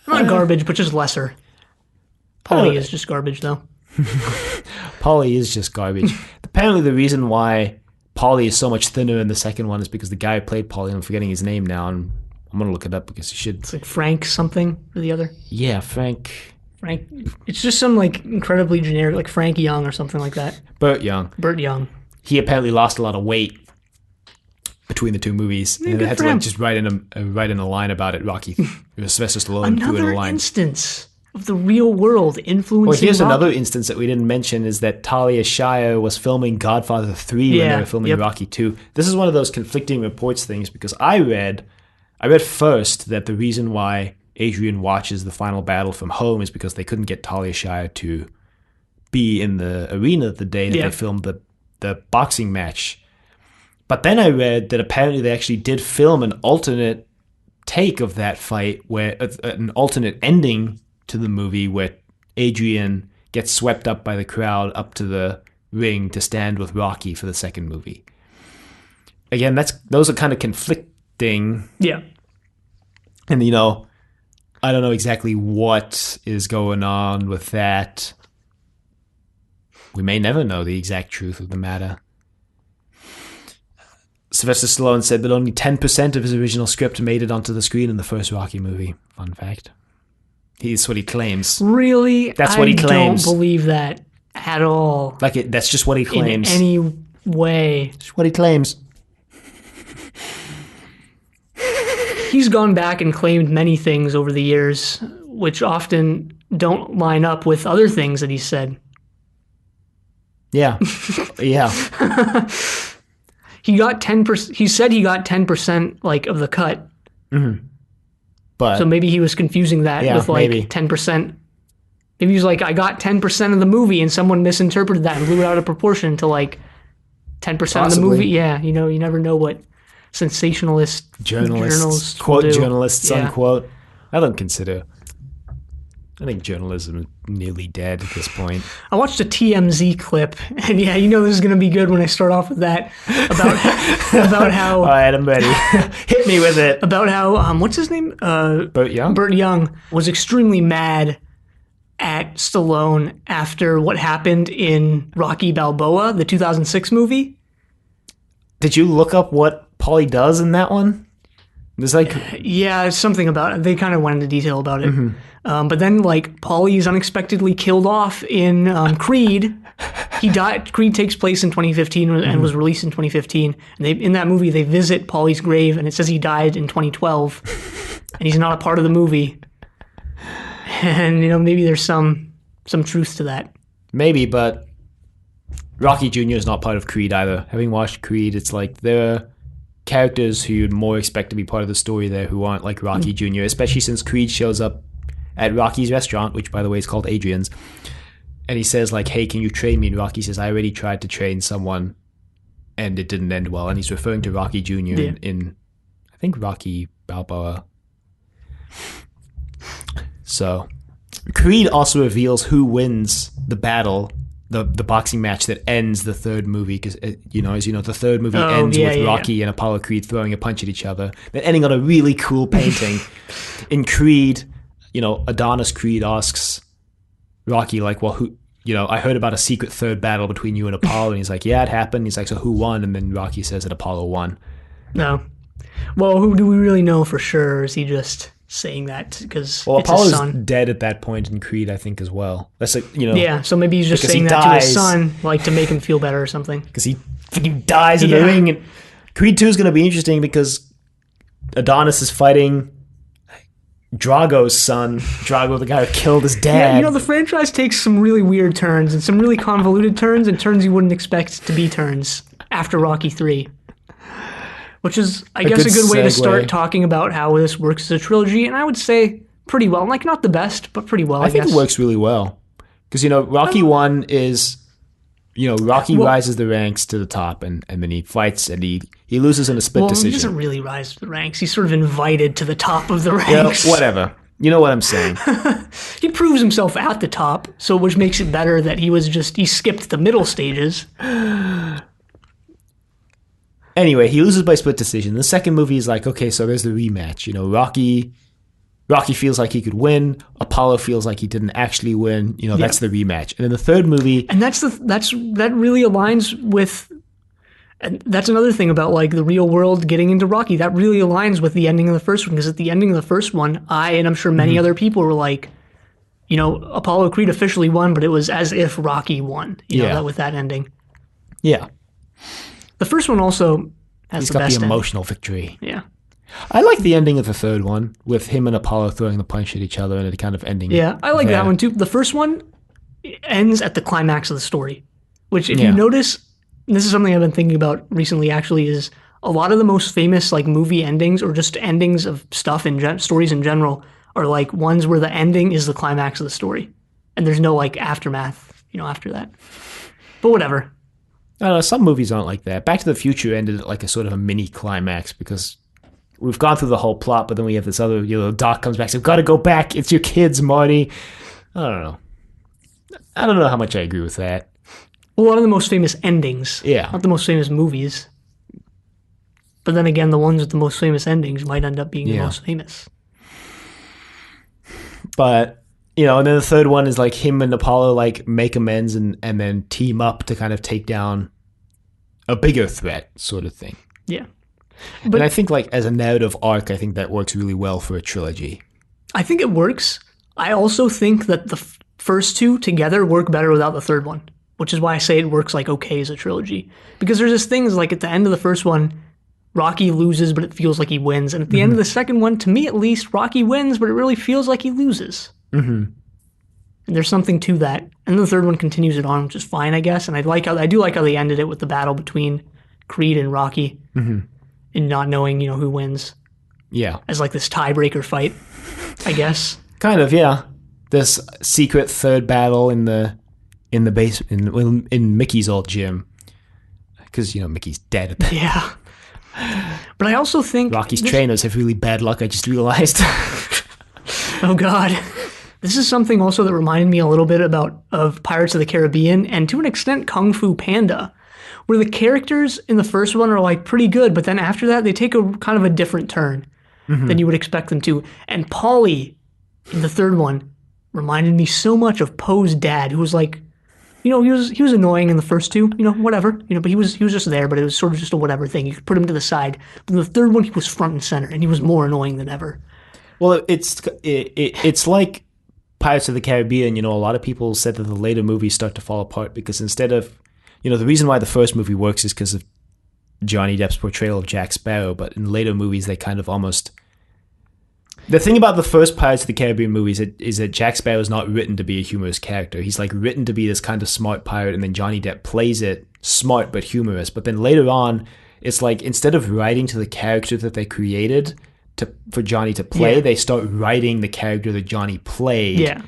Not garbage, but just lesser. Paulie is just garbage, though. Paulie is just garbage. Apparently the reason why Paulie is so much thinner in the second one is because the guy who played Paulie, I'm forgetting his name now, and I'm going to look it up because you should. It's like Frank something or the other. Yeah, Frank. It's just some like incredibly generic, like Frank Young or something like that. Burt Young. Burt Young. He apparently lost a lot of weight between the two movies. Yeah, And they good had for to him. just write in a line about it. Rocky, it was Sylvester Stallone threw in Another a line. instance of the real world influencing Well, here's Rocky. another instance that we didn't mention is that Talia Shire was filming Godfather 3 when they Yeah, were filming yep. Rocky 2. This is one of those conflicting reports things because I read first that the reason why Adrian watches the final battle from home is because they couldn't get Talia Shire to be in the arena the day that Yeah. they filmed the boxing match. But then I read that apparently they actually did film an alternate take of that fight, where an alternate ending to the movie where Adrian gets swept up by the crowd up to the ring to stand with Rocky for the second movie. Again, those are kind of conflicting. Yeah. And, I don't know exactly what is going on with that. We may never know the exact truth of the matter. Sylvester Stallone said that only 10% of his original script made it onto the screen in the first Rocky movie. Fun fact. That's what he claims. Really? That's what he claims. I don't believe that at all. That's just what he claims. In any way. That's what he claims. He's gone back and claimed many things over the years, which often don't line up with other things that he said. Yeah. Yeah. He got 10%. He said he got 10% of the cut. Mm-hmm. But So maybe he was confusing that with maybe. 10%. Maybe he was like, I got 10% of the movie, and someone misinterpreted that and blew it out of proportion to 10% of the Possibly. movie. Yeah, you never know what sensationalist journalists, will quote do. journalists, Yeah. unquote. I think journalism is nearly dead at this point. I watched a TMZ clip, and yeah, this is going to be good when I start off with that about how All right, I'm ready. Hit me with it. about how what's his name? Burt Young? Burt Young was extremely mad at Stallone after what happened in Rocky Balboa, the 2006 movie. Did you look up what Paulie does in that one? There's Yeah, something about it. They kind of went into detail about it. Mm-hmm. But then, Paulie is unexpectedly killed off in Creed. He died. Creed takes place in 2015 Mm-hmm. and was released in 2015. And in that movie, they visit Paulie's grave, and it says he died in 2012, and he's not a part of the movie. And maybe there's some truth to that. maybe, but Rocky Jr. is not part of Creed either. Having watched Creed, it's there are characters who you'd more expect to be part of the story there who aren't like Rocky Jr., especially since Creed shows up at Rocky's restaurant, which, by the way, is called Adrian's. And he says, hey, can you train me? And Rocky says, I already tried to train someone, and it didn't end well. And he's referring to Rocky Jr. in I think, Rocky Balboa. So, Creed also reveals who wins the battle, the boxing match that ends the third movie, because, as you know, the third movie ends with Rocky and Apollo Creed throwing a punch at each other, then ending on a really cool painting. In Creed, Adonis Creed asks Rocky, well, who, I heard about a secret third battle between you and Apollo, and he's like, yeah, it happened. He's like, so who won? And then Rocky says that Apollo won. No. Well, who do we really know for sure? Or is he just saying that because it's Apollo's his son? dead at that point in Creed, I think, as well. That's Yeah, so maybe he's just because saying he that to his dies. son, to make him feel better or something. because he freaking dies in the ring. And Creed 2 is going to be interesting because Adonis is fighting Drago's son. Drago, the guy who killed his dad. Yeah, the franchise takes some really weird turns and some really convoluted turns and turns you wouldn't expect to be turns after Rocky 3. Which is, I guess, a good way to start talking about how this works as a trilogy, and I would say pretty well. Not the best, but pretty well, I think guess. it works really well. Because, Rocky 1 is, Rocky rises the ranks to the top, and then he fights, and he loses in a split decision. He doesn't really rise to the ranks. He's sort of invited to the top of the ranks. Whatever. You know what I'm saying. He proves himself at the top, which makes it better that he skipped the middle stages. Anyway, he loses by split decision. The second movie is okay, so there's the rematch. Rocky feels like he could win. Apollo feels like he didn't actually win. That's the rematch. And then the third movie, and that really aligns with, and that's another thing about the real world getting into Rocky. That really aligns with the ending of the first one, because at the ending of the first one, and I'm sure many other people were like, Apollo Creed officially won, but it was as if Rocky won. With that ending. Yeah. The first one also, has He's the got best the ending. emotional victory. Yeah. I like the ending of the third one with him and Apollo throwing the punch at each other and it kind of ending. Yeah, I like there. that one too. The first one ends at the climax of the story, which if you Yeah. notice, and this is something I've been thinking about recently actually, is a lot of the most famous like movie endings or just endings of stuff in stories in general are like ones where the ending is the climax of the story and there's no like aftermath, after that. But whatever. I don't know, some movies aren't like that. Back to the Future ended at like a sort of a mini climax because we've gone through the whole plot, but then we have this other, Doc comes back and says, "Got to go back. It's your kids, Marty." I don't know. I don't know how much I agree with that. A lot of the most famous endings. Yeah. Not the most famous movies. But then again, the ones with the most famous endings might end up being the most famous. But, and then the third one is like him and Apollo like make amends and then team up to kind of take down a bigger threat sort of thing. Yeah. But and I think like as a narrative arc, I think that works really well for a trilogy. I think it works. I also think that the first two together work better without the third one, which is why I say it works like okay as a trilogy. Because there's just things like at the end of the first one, Rocky loses, but it feels like he wins. And at the end of the second one, to me at least, Rocky wins, but it really feels like he loses. Mm-hmm. And there's something to that. And the third one continues it on, which is fine, I guess. And I do like how they ended it with the battle between Creed and Rocky, and not knowing, who wins. Yeah, as like this tiebreaker fight, I guess. Kind of, yeah. This secret third battle in the base in Mickey's old gym, because Mickey's dead at that. Yeah. But I also think Rocky's trainers have really bad luck. I just realized. Oh God. This is something also that reminded me a little bit of Pirates of the Caribbean and to an extent Kung Fu Panda, where the characters in the first one are like pretty good, but then after that they take a kind of a different turn than you would expect them to. And Paulie in the third one reminded me so much of Poe's dad, who was like, he was annoying in the first two, whatever, but he was just there, but it was sort of just a whatever thing. You could put him to the side. But in the third one, he was front and center, and he was more annoying than ever. Well, it's like Pirates of the Caribbean. A lot of people said that the later movies start to fall apart because instead of, the reason why the first movie works is because of Johnny Depp's portrayal of Jack Sparrow, but in later movies they kind of almost... The thing about the first Pirates of the Caribbean movies is that Jack Sparrow is not written to be a humorous character. He's like written to be this kind of smart pirate, and then Johnny Depp plays it smart but humorous. But then later on, it's like instead of writing to the character that they created for Johnny to play, they start writing the character that Johnny played. Yeah.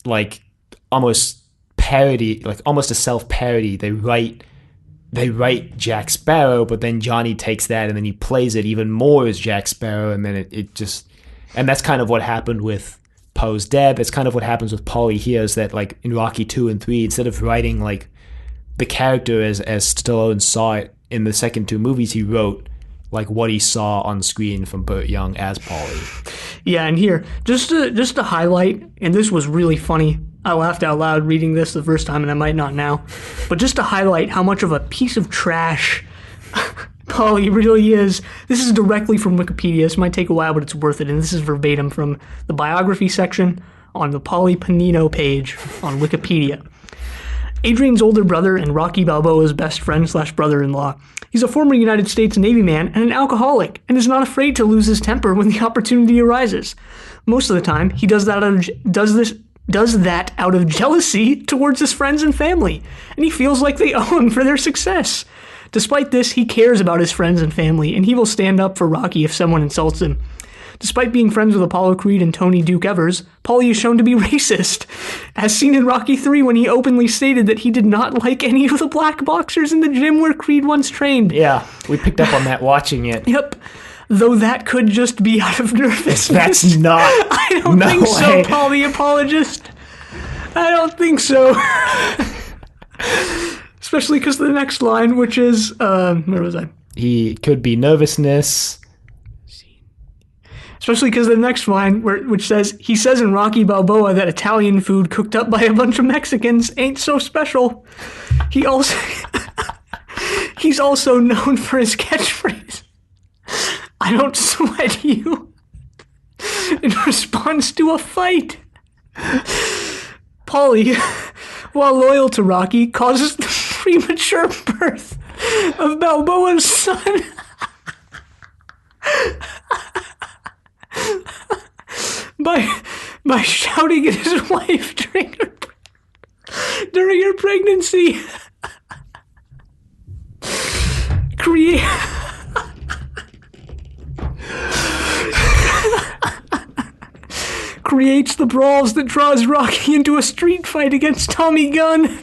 Like almost parody, like almost a self-parody. They write Jack Sparrow, but then Johnny takes that and then he plays it even more as Jack Sparrow, and then it just... And that's kind of what happened with Poe's dad. That's kind of what happens with Paulie here, is that like in Rocky 2 and 3, instead of writing like the character as Stallone saw it in the second two movies, he wrote like what he saw on screen from Burt Young as Paulie. Yeah, and here, just to highlight, and this was really funny. I laughed out loud reading this the first time, and I might not now. But just to highlight how much of a piece of trash Paulie really is. This is directly from Wikipedia. This might take a while, but it's worth it. And this is verbatim from the biography section on the Paulie Panino page on Wikipedia. Adrian's older brother and Rocky Balboa's best friend / brother-in-law. He's a former United States Navy man and an alcoholic, and is not afraid to lose his temper when the opportunity arises. Most of the time, he does that out of jealousy towards his friends and family, and he feels like they owe him for their success. Despite this, he cares about his friends and family, and he will stand up for Rocky if someone insults him. Despite being friends with Apollo Creed and Tony Duke Evers, Paulie is shown to be racist, as seen in Rocky 3 when he openly stated that he did not like any of the black boxers in the gym where Creed once trained. Yeah, we picked up on that watching it. Yep. Though that could just be out of nervousness. That's not. I don't think so, Paulie Apologist. I don't think so. Especially because the next line, which is, where was I? He could be nervousness. Especially because the next line, which says, he says in Rocky Balboa that Italian food cooked up by a bunch of Mexicans ain't so special. He's also known for his catchphrase, "I don't sweat you," in response to a fight. Paulie, while loyal to Rocky, causes the premature birth of Balboa's son. by shouting at his wife during her pregnancy. Creates the brawls that draws Rocky into a street fight against Tommy Gunn.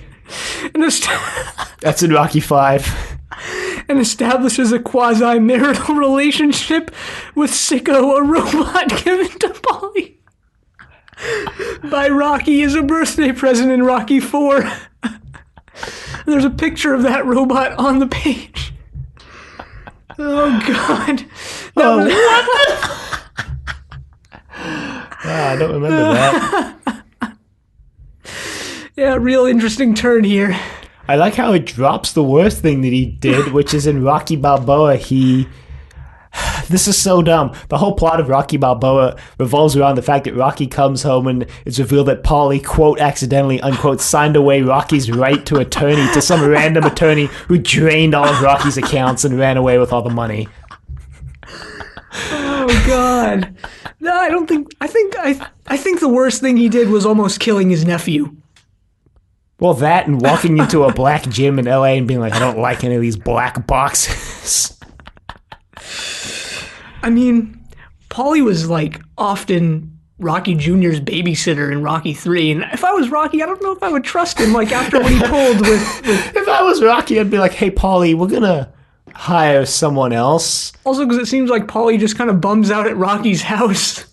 That's in Rocky 5. And establishes a quasi-marital relationship with Sicko, a robot given to Paulie by Rocky as a birthday present in Rocky 4. There's a picture of that robot on the page. Oh, God. I don't remember that. Yeah, real interesting turn here. I like how it drops the worst thing that he did, which is in Rocky Balboa. This is so dumb. The whole plot of Rocky Balboa revolves around the fact that Rocky comes home and it's revealed that Paulie, quote, accidentally, unquote, signed away Rocky's right to attorney to some random attorney who drained all of Rocky's accounts and ran away with all the money. Oh, God. No, I don't think... I think the worst thing he did was almost killing his nephew. Well, that and walking into a black gym in LA and being like, I don't like any of these black boxes. I mean, Paulie was like often Rocky Jr.'s babysitter in Rocky 3, and if I was Rocky, I don't know if I would trust him, like after what he pulled with... If I was Rocky, I'd be like, hey, Paulie, we're gonna hire someone else. Also, because it seems like Paulie just kind of bums out at Rocky's house.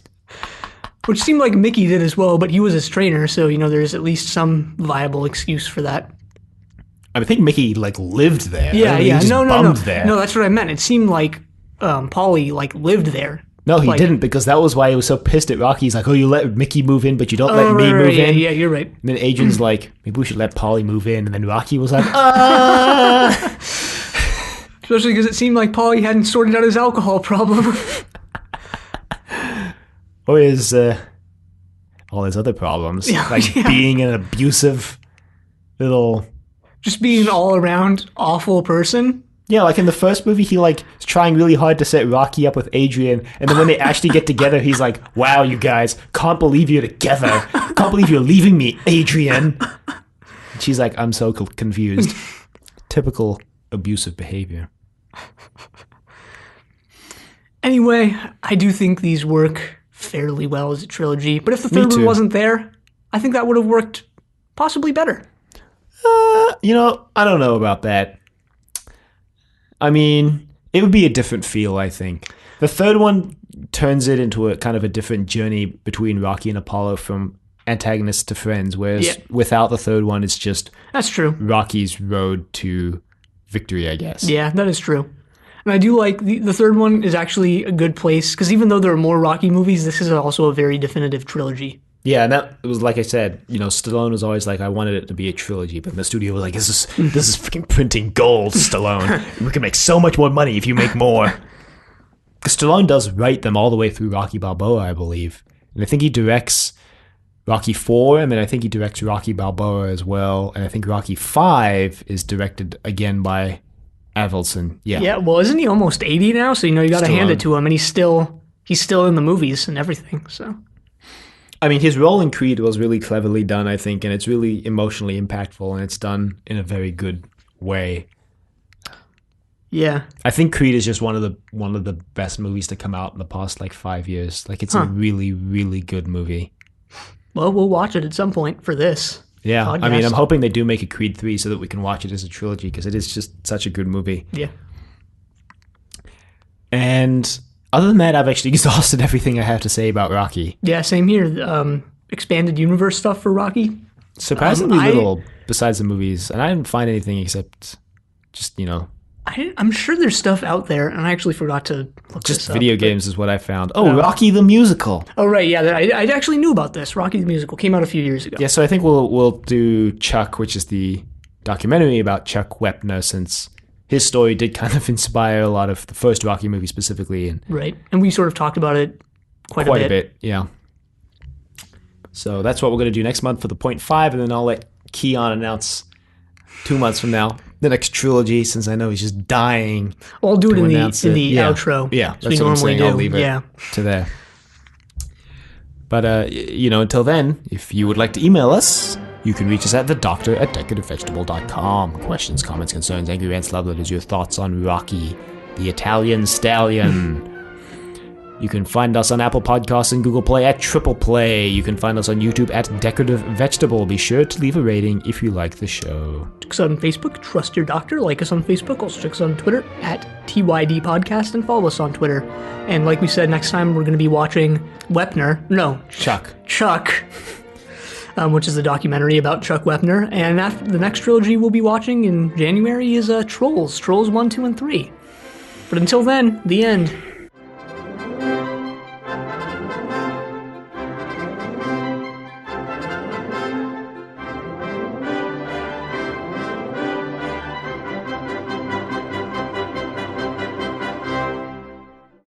Which seemed like Mickey did as well, but he was his trainer, so, there's at least some viable excuse for that. I think Mickey, lived there. Yeah, He just no. bummed there. No, that's what I meant. It seemed like Paulie, lived there. No, he didn't, because that was why he was so pissed at Rocky. He's like, oh, you let Mickey move in, but you don't let me move in. Yeah, you're right. And then Adrian's like, maybe we should let Paulie move in. And then Rocky was like, ah! Especially because it seemed like Paulie hadn't sorted out his alcohol problem. Or all his other problems, being an abusive little... Just being an all-around awful person. Yeah, like in the first movie, he is trying really hard to set Rocky up with Adrian, and then when they actually get together, he's like, wow, you guys, can't believe you're together. Can't believe you're leaving me, Adrian. And she's like, I'm so confused. Typical abusive behavior. Anyway, I do think these work fairly well as a trilogy, but if the third one wasn't there, I think that would have worked possibly better. I don't know about that. I mean, it would be a different feel, I think. The third one turns it into a kind of a different journey between Rocky and Apollo from antagonists to friends, whereas without the third one, it's just... That's true. Rocky's road to victory, I guess. Yeah, that is true. And I do like the third one is actually a good place, because even though there are more Rocky movies, this is also a very definitive trilogy. Yeah, and that was, like I said, Stallone was always like, I wanted it to be a trilogy, but the studio was like, this is freaking printing gold, Stallone. We can make so much more money if you make more. Because Stallone does write them all the way through Rocky Balboa, I believe. And I think he directs Rocky 4, and then I think he directs Rocky Balboa as well. And I think Rocky 5 is directed again by Avildsen. Yeah. Yeah, well, isn't he almost 80 now? So, you got to hand it to him, and he's still in the movies and everything, so... I mean, his role in Creed was really cleverly done, I think, and it's really emotionally impactful, and it's done in a very good way. Yeah. I think Creed is just one of the best movies to come out in the past 5 years. It's a really, really good movie. Well, we'll watch it at some point for this. Yeah, podcast. I mean, I'm hoping they do make a Creed 3 so that we can watch it as a trilogy, because it is just such a good movie. Yeah. And other than that, I've actually exhausted everything I have to say about Rocky. Yeah, same here. Expanded universe stuff for Rocky. Surprisingly little besides the movies, and I didn't find anything except just, I'm sure there's stuff out there, and I actually forgot to look just this up. video games is what I found. Oh, Rocky the Musical. Oh, right, yeah. I actually knew about this. Rocky the Musical came out a few years ago. Yeah, so I think we'll do Chuck, which is the documentary about Chuck Wepner, since his story did kind of inspire a lot of the first Rocky movie specifically. Right, and we sort of talked about it quite a bit. Yeah. So that's what we're going to do next month for the .5, and then I'll let Keon announce 2 months from now, the next trilogy, since I know he's just dying. I'll do it in the Yeah. outro. Yeah, as that's we what I'm normally saying. do. I'll leave it to there. But, until then, if you would like to email us, you can reach us at thedoctor@decorativevegetable.com. Questions, comments, concerns, angry rants, love letters, your thoughts on Rocky, the Italian Stallion. You can find us on Apple Podcasts and Google Play at Triple Play. You can find us on YouTube at Decorative Vegetable. Be sure to leave a rating if you like the show. Check us out on Facebook, Trust Your Doctor. Like us on Facebook. Also check us on Twitter at TYD Podcast and follow us on Twitter. And like we said, next time we're going to be watching Chuck, which is the documentary about Chuck Wepner. And after the next trilogy we'll be watching in January is Trolls 1, 2, and 3. But until then, the end.